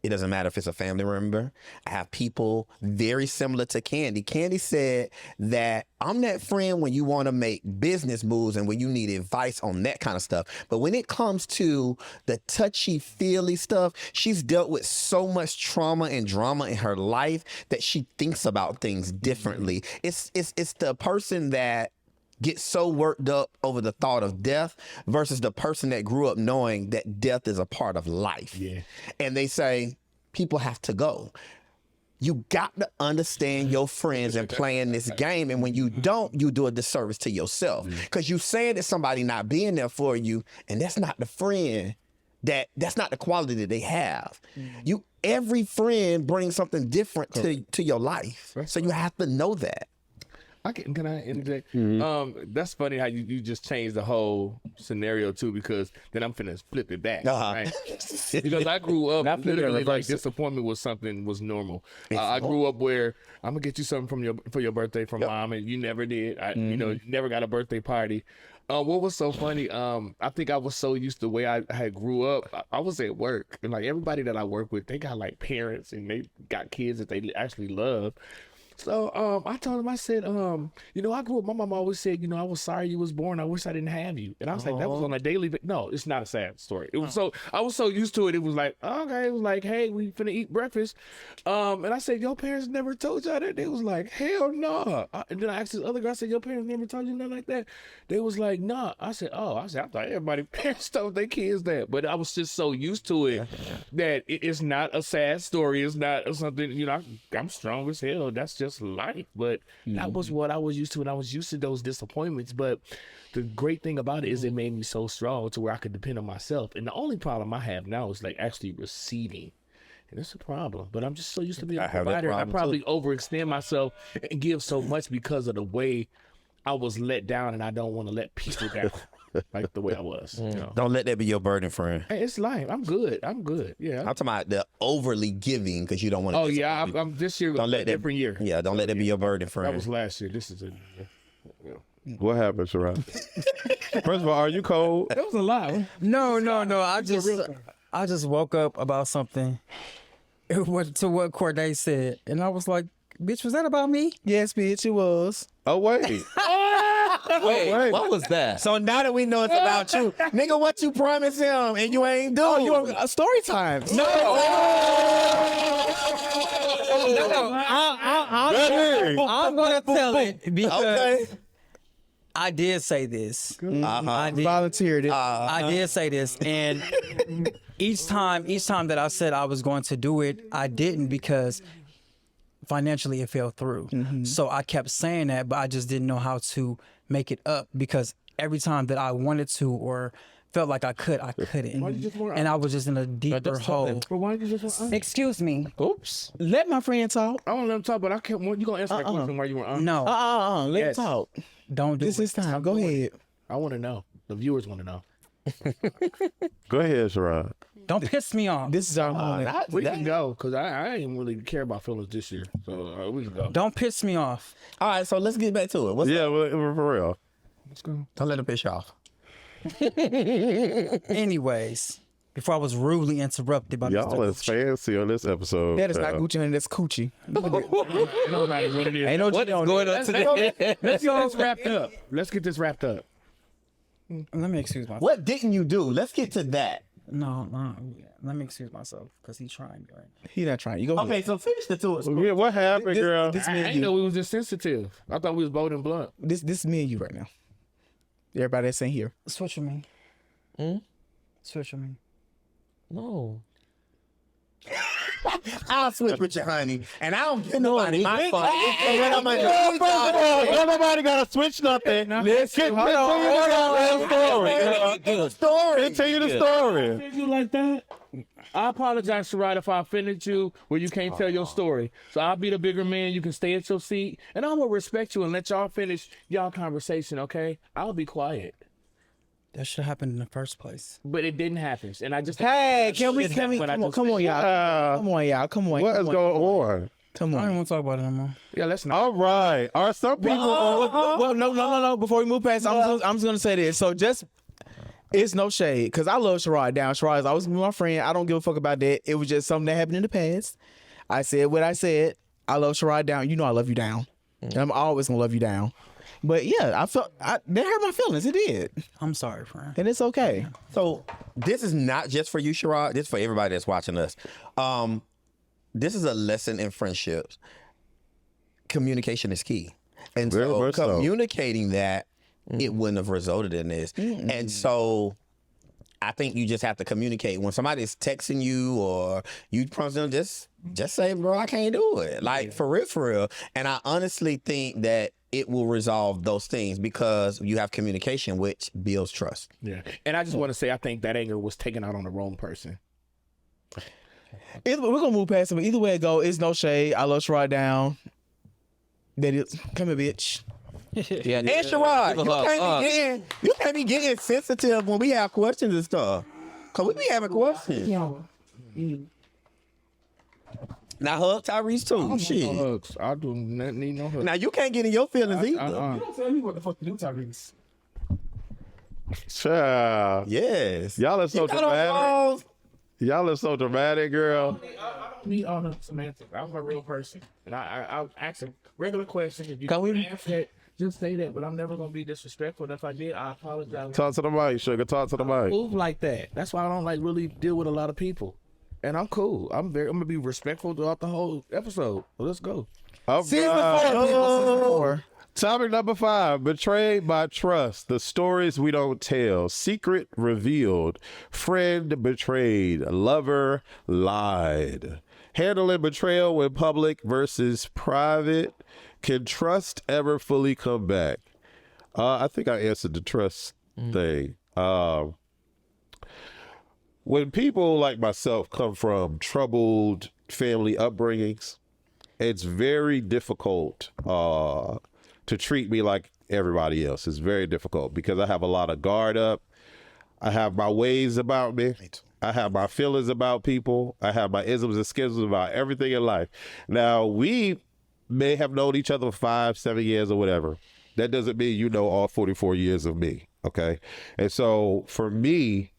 It doesn't matter if it's a family member. I have people very similar to Candy. Candy said that I'm that friend when you want to make business moves and when you need advice on that kind of stuff. But when it comes to the touchy-feely stuff, she's dealt with so much trauma and drama in her life that she thinks about things differently. It's the person that get so worked up over the thought of death versus the person that grew up knowing that death is a part of life. Yeah. And they say, people have to go. You got to understand your friends and playing this game. And when you don't, you do a disservice to yourself. Because you saying that somebody not being there for you, and that's not the friend, that's not the quality that they have. Every friend brings something different to your life. So you have to know that. Can I interject? That's funny how you just changed the whole scenario too, because then I'm finna flip it back, right? Because I grew up literally like disappointment was normal. I grew up where I'm gonna get you something for your birthday from mom, and you never did. You never got a birthday party. What was so funny? I think I was so used to the way I had grew up. I was at work, and like everybody that I work with, they got like parents and they got kids that they actually love. So I told him, I said, I grew up, my mom always said, I was sorry you was born. I wish I didn't have you. And I was like, that was on a daily no, it's not a sad story. It was I was so used to it. It was like, okay, it was like, hey, we finna eat breakfast. And I said, your parents never told y'all that? They was like, hell no. And then I asked this other girl, I said, your parents never told you nothing like that? They was like, nah. I said, I thought everybody parents told their kids that. But I was just so used to it that it's not a sad story. It's not something, I'm strong as hell. That's just life. But that was what I was used to, and I was used to those disappointments. But the great thing about it is it made me so strong to where I could depend on myself. And the only problem I have now is like actually receiving. And it's a problem. But I'm just so used to being a provider. I probably overextend myself and give so much because of the way I was let down, and I don't want to let people down. Like the way I was. Don't let that be your burden, friend. Hey, it's life. I'm good. Yeah. I'm talking about the overly giving because you don't want to. Oh yeah, I'm this year. Don't let that different year. Yeah, don't let that be your burden, friend. That was last year. This is What happened, Sherrod? First of all, are you cold? That was a lot. No. I just woke up about something to what Corday said, and I was like, "Bitch, was that about me?" Yes, bitch, it was. Oh wait. Wait, what was that? So now that we know it's about you, nigga, what you promised him and you ain't do? Oh, you want story time? No. I'm gonna tell it because Okay. I did say this. I did. Volunteered it. I did say this, and each time that I said I was going to do it, I didn't because financially it fell through. So I kept saying that, but I just didn't know how to make it up because every time that I wanted to or felt like I could, I couldn't. And I was just in a deeper hole. But why did you just Excuse me. Oops. Let my friend talk. I want to let him talk, but I can't. You gonna answer that question while you were on? No, Let Yes. him talk. don't do This it. is time. Go ahead. I want to know. The viewers want to know. Go ahead, Sherrod. Don't piss me off. This is our moment. We can go because I didn't really care about feelings this year, so we can go. Don't piss me off. All right, so let's get back to it. What's Yeah, well, for real. Let's go. Don't let him piss you off. Anyways, before I was rudely interrupted by Y'all Mr. is fancy on this episode. That is not Gucci, honey. That's Coochie. It don't matter what it is. Ain't no What is going on today? Let's get this wrapped up. Let's get this wrapped up. Let me excuse myself. What didn't you do? Let's get to that. No. Let me excuse myself because he's trying me right now. He not trying. You go ahead. Okay, so finish the tour. Yeah, what happened, girl? This I me and didn't you. know we was this sensitive. I thought we was bold and blunt. This is me and you right now. Everybody that's in here. Switch with me. Switch with me. No. I'll switch with you, honey. And I don't get nobody my fault. Nobody got to switch nothing. Let's continue the story. Continue the story. Did you like that? I apologize, Sherrod, if I offended you where you can't tell your story. So I'll be the bigger man. You can stay at your seat. And I'm going to respect you and let y'all finish y'all conversation, okay? I'll be quiet. That should have happened in the first place. But it didn't happen. And I just... Hey, come on, come on, y'all. Come on. What is going on? Come I don't on. want to talk about it anymore. Yeah, let's not. All right. Are some people Well, no. Before we move past, I'm just gonna say this. So it's no shade because I love Sherrod down. Sherrod is always my friend. I don't give a fuck about that. It was just something that happened in the past. I said what I said. I love Sherrod down. You know I love you down. And I'm always gonna love you down. But yeah, that hurt my feelings. It did, I'm sorry, friend. and it's okay. So this is not just for you, Sherrod. This is for everybody that's watching us. This is a lesson in friendships. Communication is key. And Very so much so. communicating that, it wouldn't have resulted in this. And so I think you just have to communicate. When somebody's texting you or you promise them, just say, bro, I can't do it. Like, for real. And I honestly think that it will resolve those things because you have communication, which builds trust. Yeah. And I just want to say, I think that anger was taken out on the wrong person. We're gonna move past it. But either way it go, it's no shade. I love Sherrod down. That is, come here, bitch. Yeah, And Sherrod, you can't be getting sensitive when we have questions and stuff. Cause we be having questions. Now hug Tyrese too. No Shit. hugs. I do not need no hugs. Now you can't get in your feelings either. Don't tell me what the fuck to do, Tyrese. Child. Yes. Y'all are so You got on dramatic. phones. Y'all are so dramatic, girl. I don't need all the semantics. I'm a real person, and I'll ask a regular question. If you Can we- ask that, just say that. But I'm never gonna be disrespectful. And if I did, I apologize. Talk to the mic, sugar. Talk to the mic. Move like that. That's why I don't like really deal with a lot of people. And I'm cool. I'm gonna be respectful throughout the whole episode. So let's go. All Season right. 4, people. Season 4. Topic number 5, betrayed by trust, the stories we don't tell, secret revealed, friend betrayed, lover lied. Handling betrayal in public versus private. Can trust ever fully come back? I think I answered the trust thing. When people like myself come from troubled family upbringings, it's very difficult to treat me like everybody else. It's very difficult because I have a lot of guard up. I have my ways about me. I have my feelings about people. I have my isms and schisms about everything in life. Now, we may have known each other for 5, 7 years or whatever. That doesn't mean you know all 44 years of me, okay? And so for me,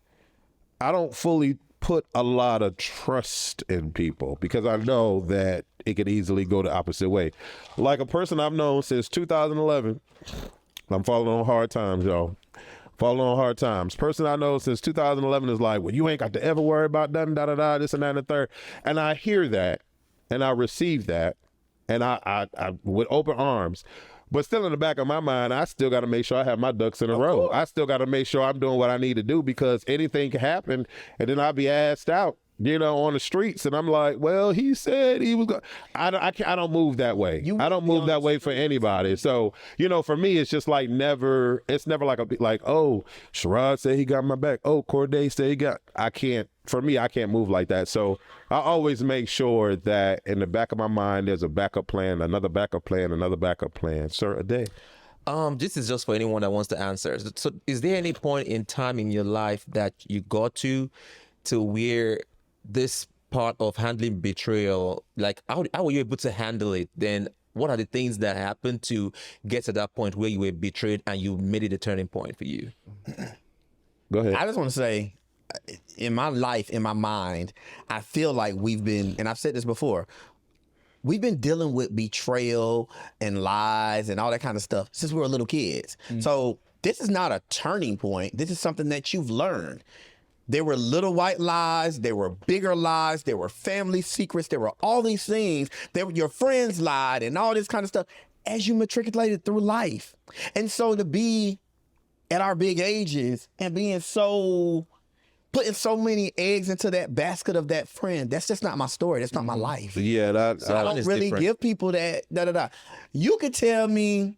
I don't fully put a lot of trust in people because I know that it could easily go the opposite way. Like a person I've known since 2011, I'm falling on hard times, y'all. Falling on hard times. Person I know since 2011 is like, well, you ain't got to ever worry about nothing, da-da-da, this and that and the third. And I hear that, and I receive that, and I with open arms. But still in the back of my mind, I still got to make sure I have my ducks in a row. I still got to make sure I'm doing what I need to do because anything can happen, and then I'll be asked out, on the streets, and I'm like, well, he said he was going. I don't move that way. I don't move that way for anybody. So for me, it's just like never. It's never like oh, Sherrod said he got my back. Oh, Corday said he got. I can't. For me, I can't move like that. So I always make sure that in the back of my mind, there's a backup plan, another backup plan, another backup plan. Sir, a day. This is just for anyone that wants to answer. So is there any point in time in your life that you got to where this part of handling betrayal, like how were you able to handle it? Then what are the things that happened to get to that point where you were betrayed and you made it a turning point for you? Go ahead. I just want to say, in my life, in my mind, I feel like we've been, and I've said this before, we've been dealing with betrayal and lies and all that kind of stuff since we were little kids. So this is not a turning point. This is something that you've learned. There were little white lies. There were bigger lies. There were family secrets. There were all these things. Your friends lied and all this kind of stuff as you matriculated through life. And so to be at our big ages and putting so many eggs into that basket of that friend, that's just not my story. That's not my life. Yeah, So I don't really give people that da-da-da. You could tell me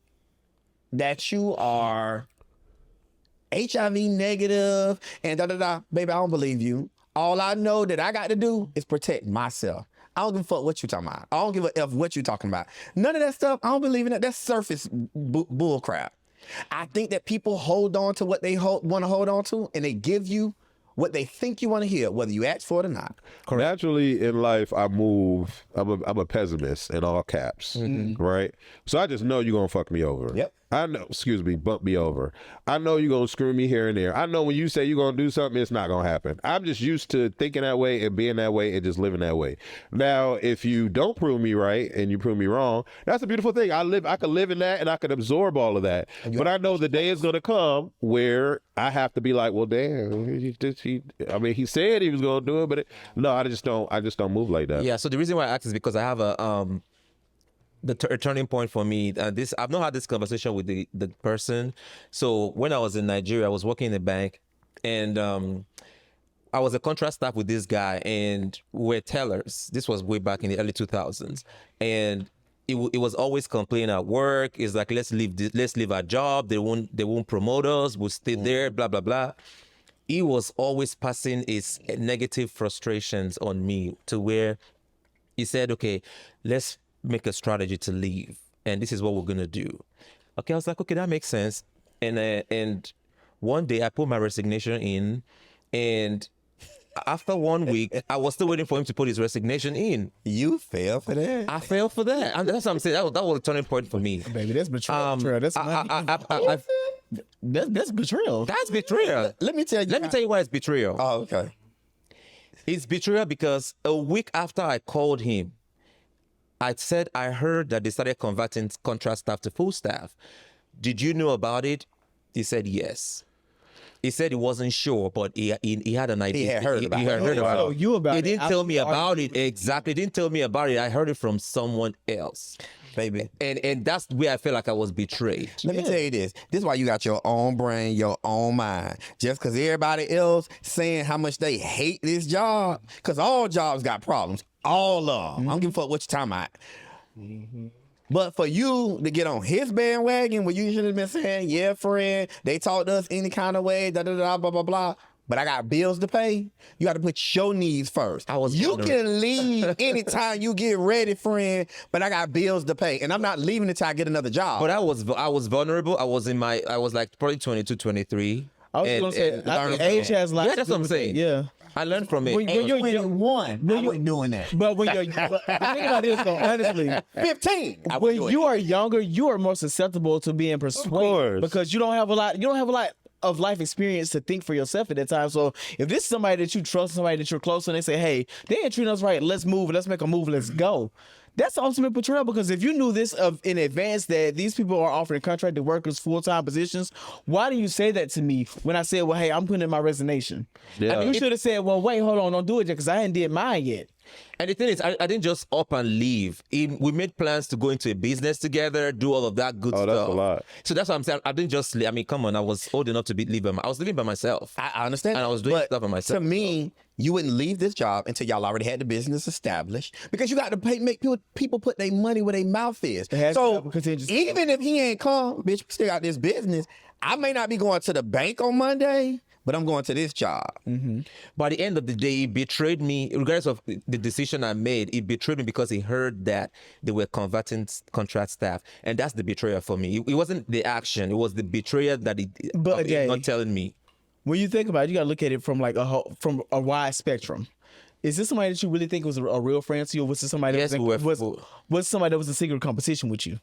that you are HIV negative and da-da-da. Baby, I don't believe you. All I know that I got to do is protect myself. I don't give a fuck what you talking about. I don't give a F what you talking about. None of that stuff, I don't believe in that. That's surface bull crap. I think that people hold on to what they want to hold on to, and they give you what they think you want to hear, whether you ask for it or not. Naturally in life, I'm a pessimist in all caps, right? So I just know you're going to fuck me over. Yep. I know, bump me over. I know you're going to screw me here and there. I know when you say you're going to do something, it's not going to happen. I'm just used to thinking that way and being that way and just living that way. Now, if you don't prove me right and you prove me wrong, that's a beautiful thing. I could live in that and I could absorb all of that. But I know the day is going to come where I have to be like, well, damn, he said he was going to do it, but no, I just don't move like that. Yeah. So the reason why I asked is because I have a turning point for me. I've not had this conversation with the person. So when I was in Nigeria, I was working in a bank, and I was a contract staff with this guy, and we're tellers. This was way back in the early 2000s, and it was always complaining at work. It's like, let's leave our job. They won't promote us. We'll stay there. Blah blah blah. He was always passing his negative frustrations on me to where he said, okay, let's make a strategy to leave, and this is what we're gonna do. Okay, I was like, okay, that makes sense. And one day I put my resignation in, and after 1 week, I was still waiting for him to put his resignation in. You fell for that? I fell for that, and that's what I'm saying. That was a turning point for me. Baby, that's betrayal. That's betrayal. That's betrayal. Let me tell you why it's betrayal. Oh, okay. It's betrayal because a week after I called him, I said, I heard that they started converting contract staff to full staff. Did you know about it? He said, yes. He said he wasn't sure, but he had an idea. He had heard about it. heard about So it. you about He it didn't tell me after the about it. Exactly. He didn't tell me about it. I heard it from someone else. Baby. And that's where I felt like I was betrayed. Let me tell you this. This is why you got your own brain, your own mind. Just because everybody else saying how much they hate this job, because all jobs got problems. All of them. I don't give a fuck what you're talking about. But for you to get on his bandwagon, where you should have been saying, yeah, friend, they talk to us any kind of way, blah, blah, blah. But I got bills to pay. You got to put your needs first. You can leave anytime you get ready, friend. But I got bills to pay, and I'm not leaving until I get another job. But I was vulnerable. I was like probably 22, 23. I was going to say, I think age has like... Yeah, that's what I'm saying. Yeah. I learned from it. When you're 21, I wasn't doing that. But when you're... Think about this, though, honestly. 15. When you are younger, you are more susceptible to being persuaded because you don't have a lot of life experience to think for yourself at that time. So if this is somebody that you trust, somebody that you're close to, and they say, hey, they ain't treating us right, let's move, let's make a move, let's go. That's the ultimate betrayal, because if you knew this in advance that these people are offering contracted workers full-time positions, why do you say that to me when I said, well, hey, I'm putting in my resignation? Yeah. I mean, you should have said, well, wait, hold on, don't do it yet, because I hadn't did mine yet. And the thing is, I didn't just up and leave. We made plans to go into a business together, do all of that good stuff. That's a lot. So that's what I'm saying. I didn't just leave. I mean, come on. I was old enough to I was living by myself. I understand. And I was doing But stuff by myself. To me, you wouldn't leave this job until y'all already had the business established, because you got to make people put their money where their mouth is. So even if he ain't come, bitch, we still got this business. I may not be going to the bank on Monday, but I'm going to this job. Mm-hmm. By the end of the day, he betrayed me, regardless of the decision I made. He betrayed me because he heard that they were converting contract staff, and that's the betrayal for me. It wasn't the action; it was the betrayal that he not telling me. When you think about it, you got to look at it from like from a wide spectrum. Is this somebody that you really think was a real friend to you, or was this somebody that was somebody that was in secret competition with you?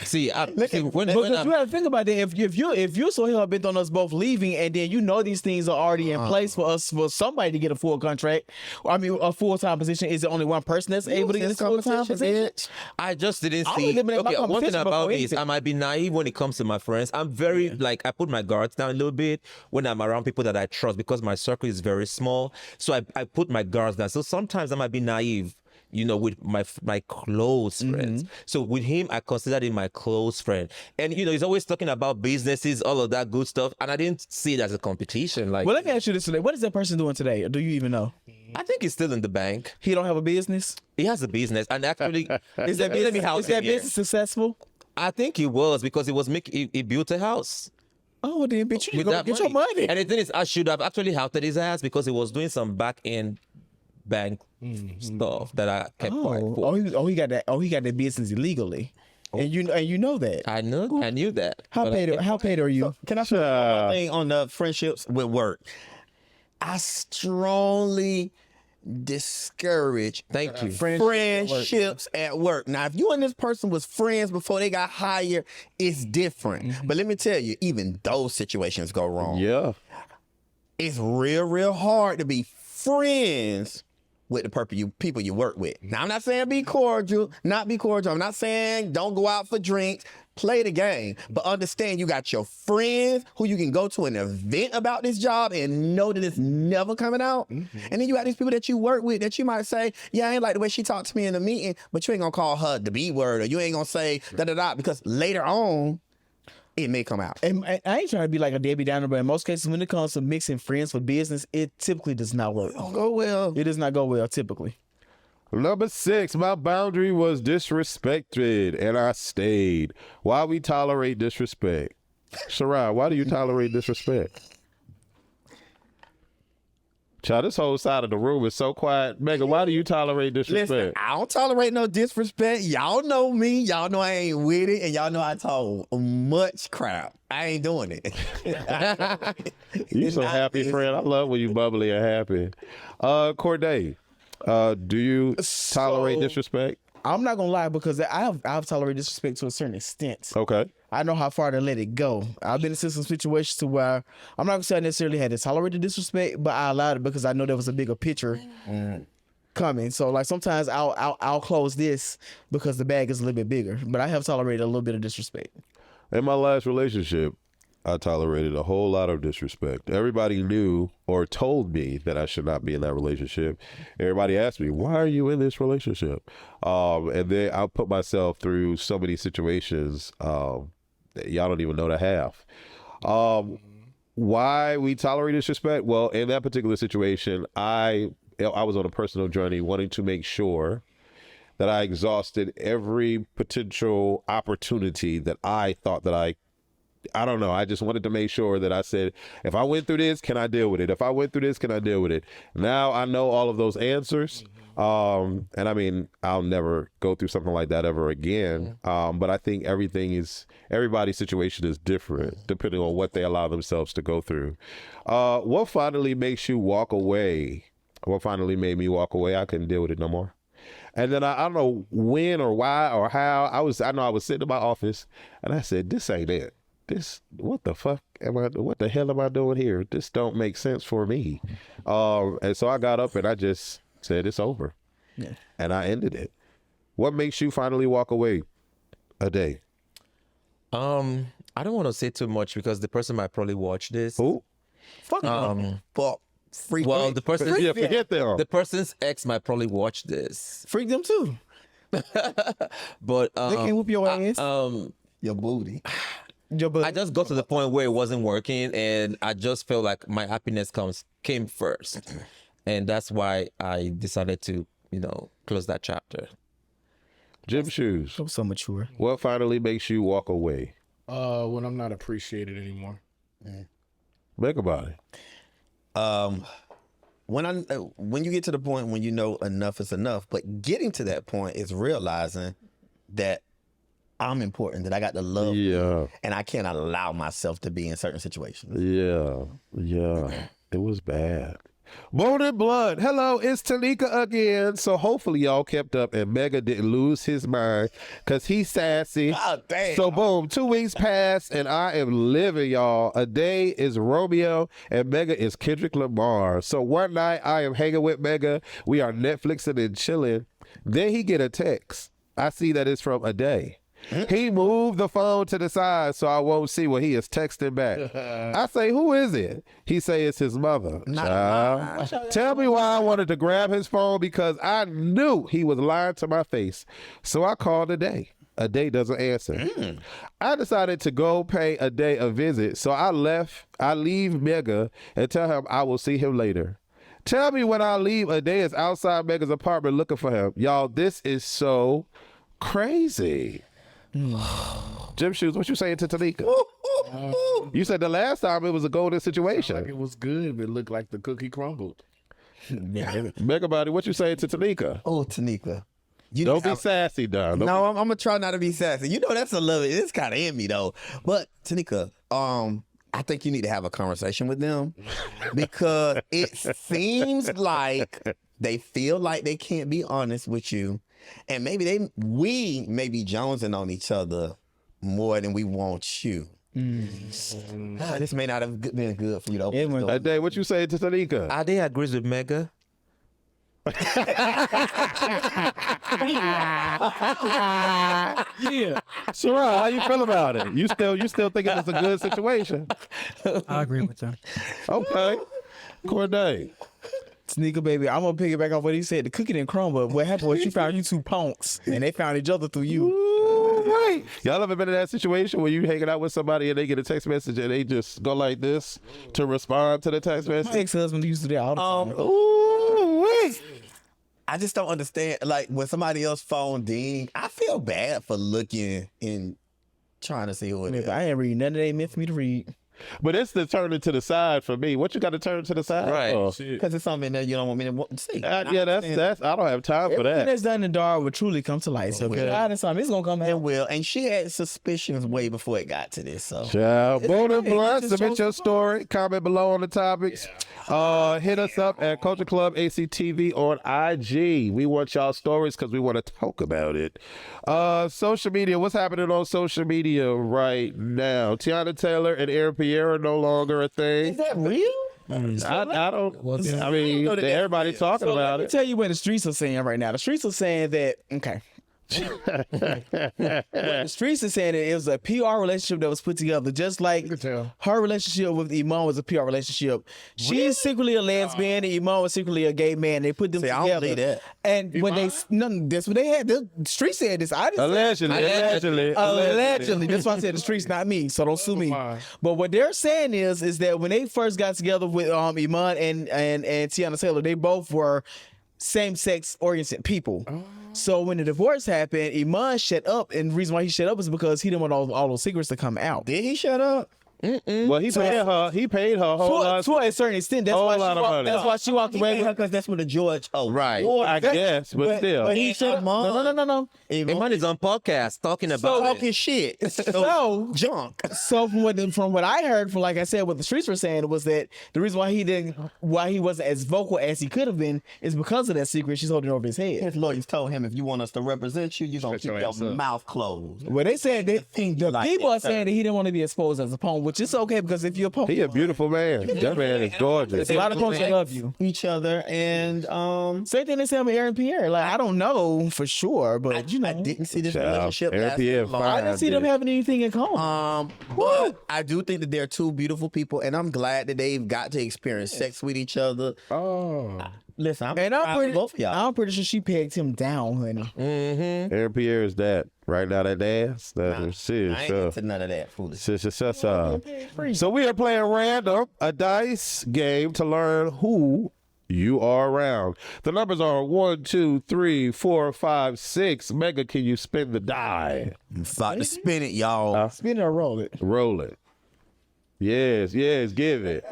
See, because you got to think about that. If you're so hell bent on us both leaving, and then you know these things are already in place for somebody to get a full contract, a full-time position. Is it only one person that's able to get this full-time position? I just didn't see. Okay, one thing about me is I might be naive when it comes to my friends. I'm very I put my guards down a little bit when I'm around people that I trust, because my circle is very small. So I put my guards down. So sometimes I might be naive, with my close friends. So with him, I considered him my close friend. And, he's always talking about businesses, all of that good stuff. And I didn't see it as a competition. Well, let me ask you this today. What is that person doing today? Or do you even know? I think he's still in the bank. He don't have a business? He has a business. And actually, is that business successful? I think he was, because he built a house. Oh, then bitch, you go get your money. And the thing is, I should have actually outed his ass, because he was doing some back-end bank stuff that I kept quiet for. He got that business illegally. And you know that. I knew that. How paid are you? So, can I say one thing on the friendships with work? I strongly discourage friendships at work. Now, if you and this person was friends before they got hired, it's different. But let me tell you, even those situations go wrong. Yeah. It's real hard to be friends with the people you work with. Now, I'm not saying be cordial, not be cordial. I'm not saying don't go out for drinks. Play the game, but understand you got your friends who you can go to an event about this job and know that it's never coming out. And then you got these people that you work with that you might say, yeah, I ain't like the way she talked to me in the meeting, but you ain't gonna call her the B word, or you ain't gonna say da-da-da, because later on, it may come out. And I ain't trying to be like a Debbie Downer, but in most cases, when it comes to mixing friends for business, it typically does not work. It don't go well. It does not go well, typically. Number 6, my boundary was disrespected, and I stayed. Why we tolerate disrespect? Sherrod, why do you tolerate disrespect? Child, this whole side of the room is so quiet. Megan, why do you tolerate disrespect? Listen, I don't tolerate no disrespect. Y'all know me. Y'all know I ain't with it. And y'all know I talk much crap. I ain't doing it. You so happy, friend. I love when you bubbly and happy. Corday, do you tolerate disrespect? I'm not gonna lie because I've tolerated disrespect to a certain extent. Okay. I know how far to let it go. I've been in some situations to where I'm not gonna say I necessarily had to tolerate the disrespect, but I allowed it because I know there was a bigger picture coming. So like sometimes I'll close this because the bag is a little bit bigger. But I have tolerated a little bit of disrespect. In my last relationship, I tolerated a whole lot of disrespect. Everybody knew or told me that I should not be in that relationship. Everybody asked me, why are you in this relationship? And then I put myself through so many situations that y'all don't even know the half. Why we tolerate disrespect? Well, in that particular situation, I was on a personal journey wanting to make sure that I exhausted every potential opportunity that I thought that I don't know. I just wanted to make sure that I said, if I went through this, can I deal with it? If I went through this, can I deal with it? Now I know all of those answers. And I mean, I'll never go through something like that ever again. But I think everybody's situation is different depending on what they allow themselves to go through. What finally makes you walk away? What finally made me walk away? I couldn't deal with it no more. And then I don't know when or why or how. I know I was sitting in my office and I said, this ain't it. What the fuck what the hell am I doing here? This don't make sense for me. And so I got up and I just said, it's over. Yeah. And I ended it. What makes you finally walk away a day? I don't want to say too much because the person might probably watch this. Who? Fuck. Well, the person, forget them. the person's ex might probably watch this. Freak them too. But They can whoop your ass. Your booty. I just got to the point where it wasn't working, and I just felt like my happiness came first, and that's why I decided to, close that chapter. Gym shoes. I'm so mature. What finally makes you walk away? When I'm not appreciated anymore. Think about it. When you get to the point when you know enough is enough, but getting to that point is realizing that I'm important, that I got to love you, and I cannot allow myself to be in certain situations. Yeah. It was bad. Bone and Blood. Hello, it's Tanika again. So hopefully y'all kept up and Mega didn't lose his mind because he's sassy. God damn. So boom, 2 weeks passed and I am living, y'all. A day is Romeo and Mega is Kendrick Lamar. So one night I am hanging with Mega. We are Netflixing and chilling. Then he get a text. I see that it's from a day. He moved the phone to the side so I won't see what he is texting back. I say, who is it? He say it's his mother. Child. Tell me why I wanted to grab his phone because I knew he was lying to my face. So I called a day. A day doesn't answer. I decided to go pay a day a visit. So I leave Mega and tell him I will see him later. Tell me when I leave, a day is outside Mega's apartment looking for him. Y'all, this is so crazy. Gym shoes, what you saying to Tanika? You said the last time it was a golden situation. Like it was good, but it looked like the cookie crumbled. Mega Body, what you saying to Tanika? Oh, Tanika. Don't be sassy, Don. No, I'm going to try not to be sassy. That's a little, it's kind of in me, though. But, Tanika, I think you need to have a conversation with them because it seems like they feel like they can't be honest with you. And maybe we may be jonesing on each other more than we want you. This may not have been good for you to open the door. Ade, what you say to Tanika? Ade agrees with Mega. Yeah. Sarah, how you feel about it? You still thinking it's a good situation? I agree with them. Okay. Corday. Sneaker baby, I'm gonna piggyback off what he said. The cookie didn't crumble. What happened was you found you two punks, and they found each other through you. Ooh, right. Y'all ever been in that situation where you hanging out with somebody and they get a text message and they just go like this to respond to the text message? My ex-husband used to do that all the time. Ooh, wait. I just don't understand. Like when somebody else phone ding, I feel bad for looking and trying to see who it is. I ain't reading none of they meant for me to read. But it's the turning to the side for me. What you got to turn to the side? Right. for? Because it's something that you don't want me to see. Yeah, that's. I don't have time for Everything that. that's done in the dark will truly come to light. So okay. It's gonna come It out. will. And she had suspicions way before it got to this. So Ciao. Bonus okay. Blunt. Just Submit show your story. Comment below on the topics. Hit us up at Culture Club ACTV on IG. We want y'all stories because we want to talk about it. Social media. What's happening on social media right now? Tiana Taylor and Aaron Pierre are no longer a thing. is that real? I don't. I mean, everybody talking about Let me it. tell you what the streets are saying right now. The streets are saying that the streets are saying that it was a PR relationship that was put together, just like her relationship with Iman was a PR relationship. She's secretly a lesbian, and Iman was secretly a gay man. They put them See, I together. don't believe that. And when that's what they had. The streets said this. I didn't say Allegedly. That's why I said the streets, not me. So don't sue me. But what they're saying is that when they first got together with Iman and Tiana Taylor, they both were same-sex oriented people. So when the divorce happened, Iman shut up, and the reason why he shut up is because he didn't want all those secrets to come out. Did he shut up? Well, he paid her a whole lot. To a certain extent, that's why she walked away with. Because that's what the George. Oh, Right. I guess, but still. But he shut up. No. Iman is on podcast talking about Talking shit. So junk. So from what I heard, from like I said, what the streets were saying was that the reason why he wasn't as vocal as he could have been is because of that secret she's holding over his head. His lawyers told him, if you want us to represent you, you're going to keep your mouth closed. Well, they said that the people are saying that he didn't want to be exposed as a opponent, which is okay because if you're a opponent, He a beautiful man. That man is gorgeous. a lot of opponents that love you. Each other, and Same thing they said with Aaron Pierre. Like, I don't know for sure, but I didn't see this Child, relationship. Aaron last Pierre long. fine. I didn't see them having anything in common. But I do think that they're two beautiful people, and I'm glad that they've got to experience sex with each other. Listen, I'm pretty sure she pegged him down, honey. Aaron Pierre is that. Right now, that ass. That's serious. I ain't into none of that foolishness. So we are playing random, a dice game to learn who you are around. The numbers are 1, 2, 3, 4, 5, 6. Mega, can you spin the die? I'm about to spin it, y'all. Spin it or roll it. Roll it. Yes, give it.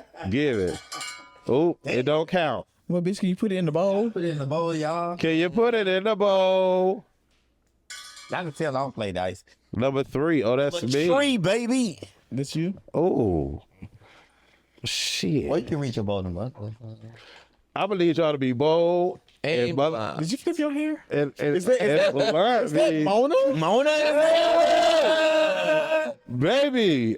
Oh, it don't count. Well, bitch, can you put it in the bowl? Put it in the bowl, y'all. Can you put it in the bowl? I can tell I don't play dice. Number 3. Oh, that's me. 3, baby. That's you? Oh, shit. Well, you can reach your bowl number. I'm gonna need y'all to be bold. Aim. Did you flip your hair? Is that Mona? Baby,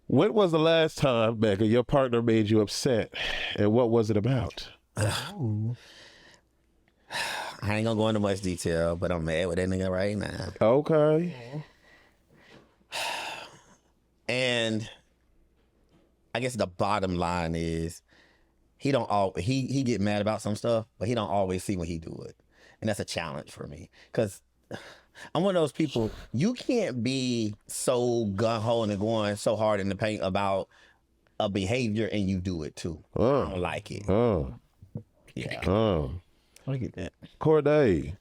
when was the last time, Becca, your partner made you upset, and what was it about? I ain't gonna go into much detail, but I'm mad with that nigga right now. Okay. And I guess the bottom line is he get mad about some stuff, but he don't always see when he do it. And that's a challenge for me. Cause I'm one of those people, you can't be so gun-ho and going so hard in the paint about a behavior and you do it too. I don't like it. Yeah. I get that. Corday,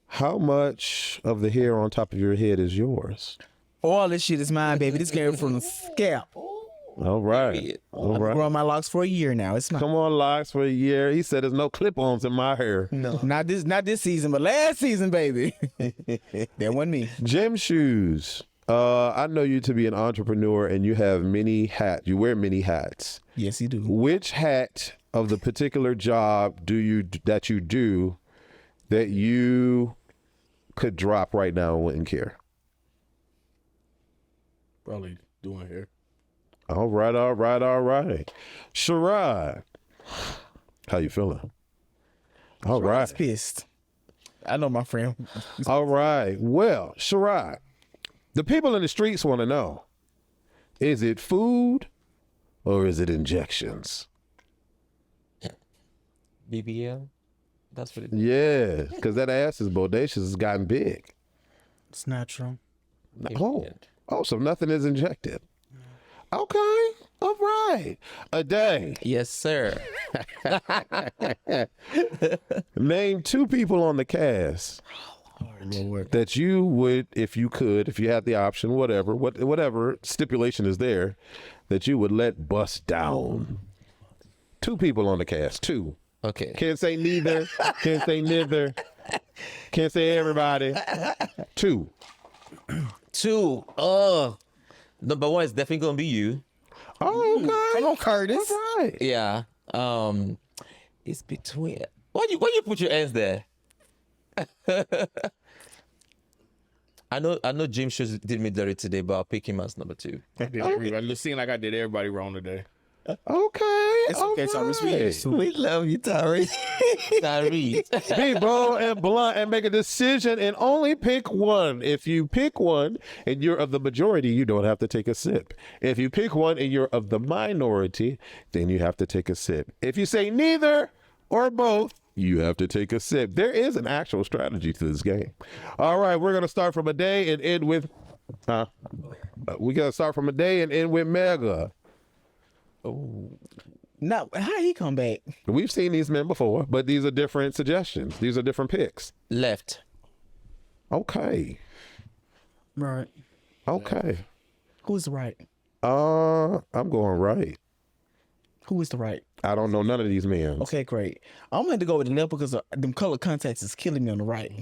how much of the hair on top of your head is yours? All this shit is mine, baby. This came from the scalp. All right. I've been growing my locks for a year now. It's mine. Come on, locks for a year. He said there's no clip-ons in my hair. No. Not this season, but last season, baby. That wasn't me. Gym shoes. I know you to be an entrepreneur and you have many hats. You wear many hats. Yes, you do. Which hat of the particular job that you do that you could drop right now and wouldn't care? Probably doing hair. All right. Sherrod, how you feeling? All right. Pissed. I know my friend. All right. Well, Sherrod, the people in the streets want to know, is it food or is it injections? BBL. That's what it is. Yeah, because that ass is bodacious. It's gotten big. It's natural. Oh, so nothing is injected. Okay. All right. A day. Yes, sir. Name 2 people on the cast that you would, if you could, if you had the option, whatever stipulation is there, that you would let bust down? 2 people on the cast. 2. Okay. Can't say neither. Can't say neither. Can't say everybody. 2. 2. Number 1 is definitely gonna be you. Oh, okay. Come on, Curtis. All right. Yeah. It's between. Why you put your hands there? I know Jim Shoes did me dirty today, but I'll pick him as number 2. It seemed like I did everybody wrong today. Okay. It's okay, Tyrese. We love you, Tyrese. Tyrese. Be bold and blunt and make a decision and only pick one. If you pick one and you're of the majority, you don't have to take a sip. If you pick one and you're of the minority, then you have to take a sip. If you say neither or both, you have to take a sip. There is an actual strategy to this game. All right, we're going to start from a day and end with... we got to start from a day and end with Mega. Now, how he come back? We've seen these men before, but these are different suggestions. These are different picks. Left. Okay. Right. Okay. Who's the right? I'm going right. Who is the right? I don't know none of these men. Okay, great. I'm going to go with the left because them color contacts is killing me on the right.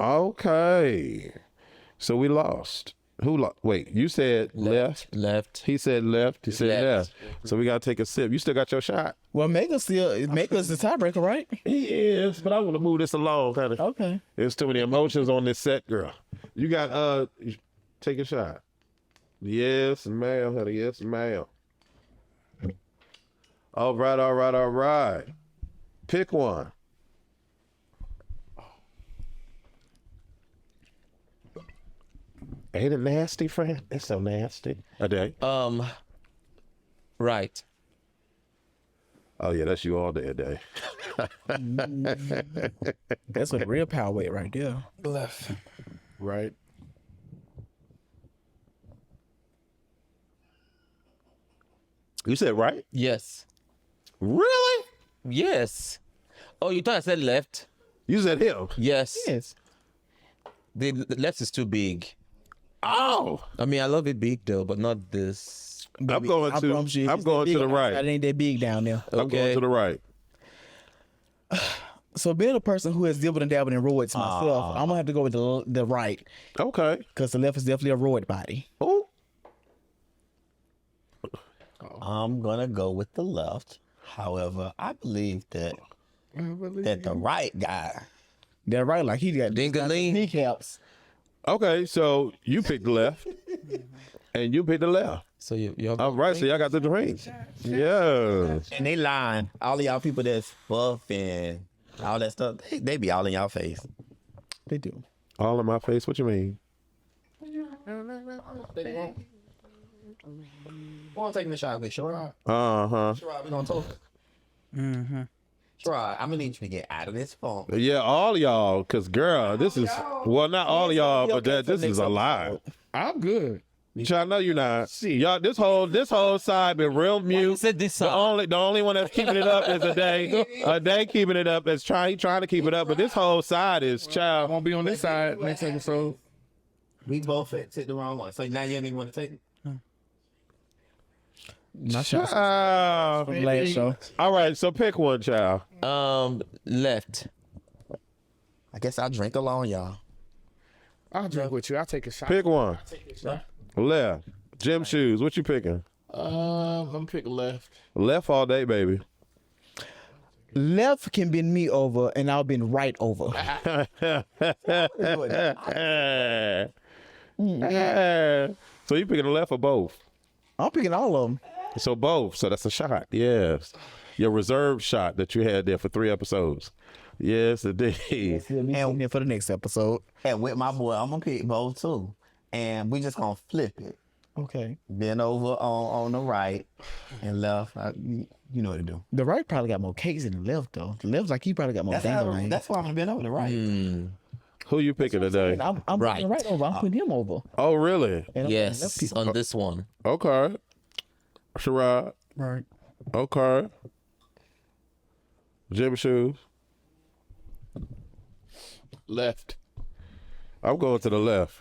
Okay. So we lost. Who lost? Wait, you said left. Left. He said left. He said Left. left. So we got to take a sip. You still got your shot? Well, Mega's the tiebreaker, right? He is, but I want to move this along. Kind of. Okay. There's too many emotions on this set, girl. You got, take a shot. Yes, ma'am. Honey. Yes, ma'am. All right. Pick one. Ain't it nasty, friend? It's so nasty. A day. Right. Oh yeah, that's you all day a day. That's what real power weight right there. Left. Right. You said right? Yes. Really? Yes. Oh, you thought I said left? You said him. Yes. Yes. The left is too big. Oh, I mean, I love it big though, but not this. I'm going I promise you, if I'm it's going that to big the on outside, right. It ain't that big down there. I'm going Okay. to the right. So being a person who has dibbled and dabbled in roids myself, I'm gonna have to go with the right Okay. because the left is definitely a roid body. Oh, I'm gonna go with the left. However, I believe that the right guy. That right, like he got Ding-a-ling. kneecaps. okay. So you picked the left, and you picked the left. So you're All right. So y'all got the drink. Yeah. And they lying. All of y'all people that's buff and all that stuff, they be all in y'all face. They do. All in my face. What you mean? I'm taking the shot with sure. Uh-huh. Sure, we gonna talk. Mm-hmm. Sure, I'm gonna need you to get out of this phone. Yeah, all of y'all, because girl, this is well, not all of y'all, but this is a lie. I'm good. I know you're not. Y'all, this whole side been real mute. said this The side. only one that's keeping it up is a day. A day keeping it up is trying to keep it up, but this whole side is I child. won't be on this side next episode. We both took the wrong one. So now you don't even want to take it? My shots Child. from last show. All right, so pick one, child. Left. I guess I'll drink alone, y'all. I'll drink with you. I'll take a shot. Pick one. Left. Gym shoes. What you picking? I'm gonna pick left. Left all day, baby. Left can bend me over, and I'll bend right over. So you picking the left or both? I'm picking all of them. So both. So that's a shot. Yes. Your reserve shot that you had there for 3 episodes. Yes, indeed. And there for the next episode. And with my boy, I'm gonna pick both too. And we just gonna flip it. Okay. Bend over on the right and left. You know what to do. The right probably got more cakes than the left, though. The left's like he probably got more dangling. That's why I'm gonna bend over the right. Who you picking today? I'm Right. putting right over. I'm putting him over. Oh, really? And I'm putting left Yes, people. on this one. Okay. Sherrod. Right. Okay. Gym shoes. Left. I'm going to the left.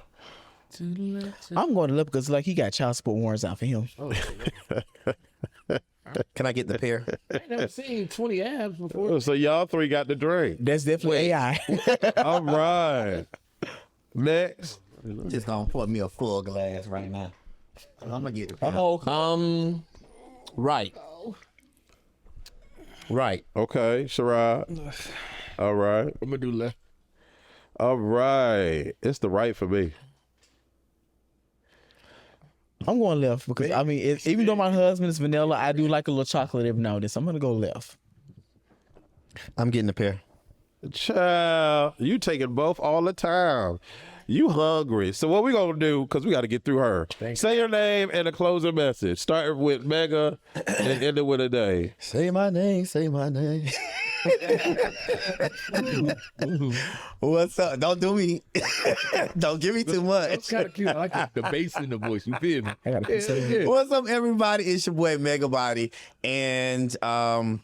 I'm going to left because like he got child support warrants out for him. Can I get the pair? I ain't never seen 20 abs before. So y'all three got the drink. That's definitely AI. All right. Next. Just gonna pour me a full glass right now. I'm gonna get it. Right. Right. Okay, Sherrod. All right. I'm gonna do left. All right. It's the right for me. I'm going left because I mean, even though my husband is vanilla, I do like a little chocolate every now and then. So I'm gonna go left. I'm getting the pair. Child, you taking both all the time. You hungry. So what we gonna do, because we got to get through her. Say your name and a closing message. Start with Mega and end it with a day. Say my name. Say my name. What's up? Don't do me. Don't give me too much. It's kind of cute. I like the bass in the voice. You feel me? I gotta consider. What's up, everybody? It's your boy Mega Body, and my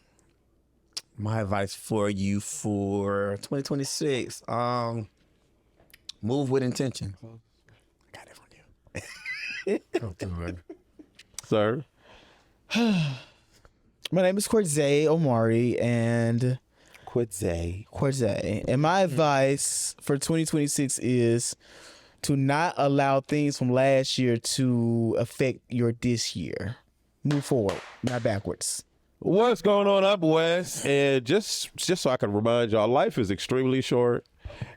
advice for you for 2026: move with intention. I got it from you. Sir. My name is Corday Omari and Quidze. And my advice for 2026 is to not allow things from last year to affect your this year. Move forward, not backwards. What's going on up west? And just so I can remind y'all, life is extremely short.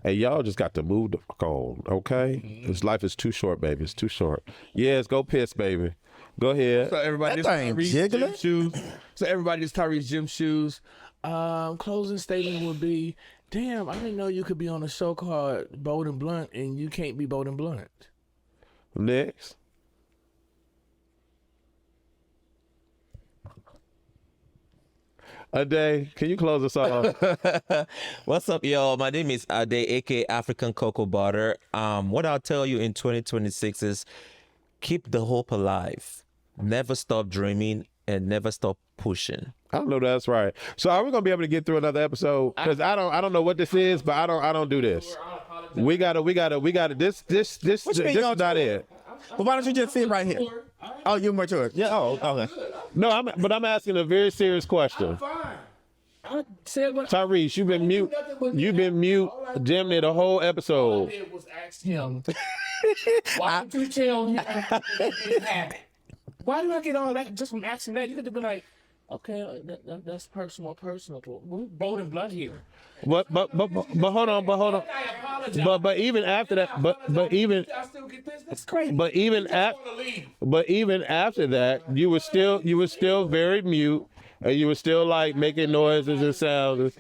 And y'all just got to move the fuck on, okay? This life is too short, baby. It's too short. Yes, go piss, baby. Go ahead. So everybody, That thing Tyree's jiggling. gym shoes. So everybody, this Tyree's gym shoes. Closing statement would be, damn, I didn't know you could be on a show called Bold and Blunt and you can't be bold and blunt. Next. Ade, can you close us off? What's up, y'all? My name is Ade, aka African Cocoa Butter. What I'll tell you in 2026 is keep the hope alive. Never stop dreaming and never stop pushing. I don't know that's right. So are we gonna be able to get through another episode? Because I don't know what this is, but I don't do this. We gotta this is not it. Well, why don't you just sit right here? Oh, you're mature. Yeah. Oh, okay. No, I'm asking a very serious question. I said what Tyrese, you've been mute. You've been mute damn near the whole episode. did was ask him. Why did you tell me it happened? Why do I get all that just from asking that? You could have been like, okay, that's personal. We're bold and blunt here. But hold on. I apologize. But even after that, but even I still get this. That's crazy. but even after that, you were still very mute, and you were still like making noises and sounds.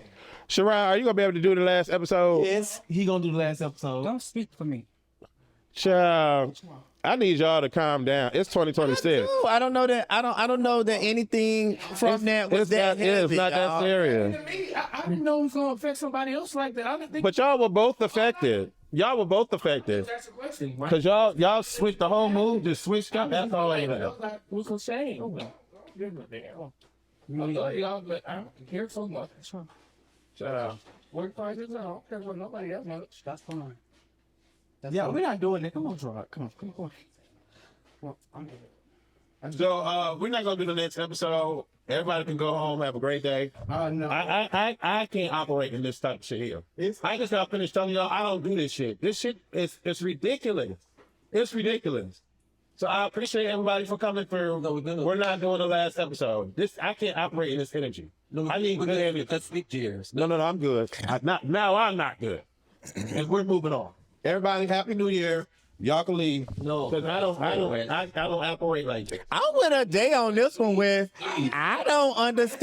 Sharon, are you gonna be able to do the last episode? Yes, he gonna do the last episode. Don't speak for me. Child, I need y'all to calm down. It's 2026. I don't know that. I don't know that anything from that was that heavy. It's not that serious. To me, I didn't know it was going to affect somebody else like that. I didn't think But y'all were both affected. Y'all were both affected. that's a question. Right? Cause y'all switched the whole move, just switched up. That's all I know. What's the shame? Y'all, but I don't care so much. Work prices out. That's what nobody else knows. That's fine. Yeah, we're not doing it. Come on, Gerard. Come on. So we're not gonna do the next episode. Everybody can go home, have a great day. No. I can't operate in this type of shit here. I just gotta finish telling y'all I don't do this shit. This shit is ridiculous. It's ridiculous. So I appreciate everybody for coming through. We're not doing the last episode. I can't operate in this energy. I need good energy. Let's speak cheers. No, I'm good. Now I'm not good. And we're moving on. Everybody, Happy New Year. Y'all can leave. No. Because I don't operate like that. I went a day on this one with I don't understand.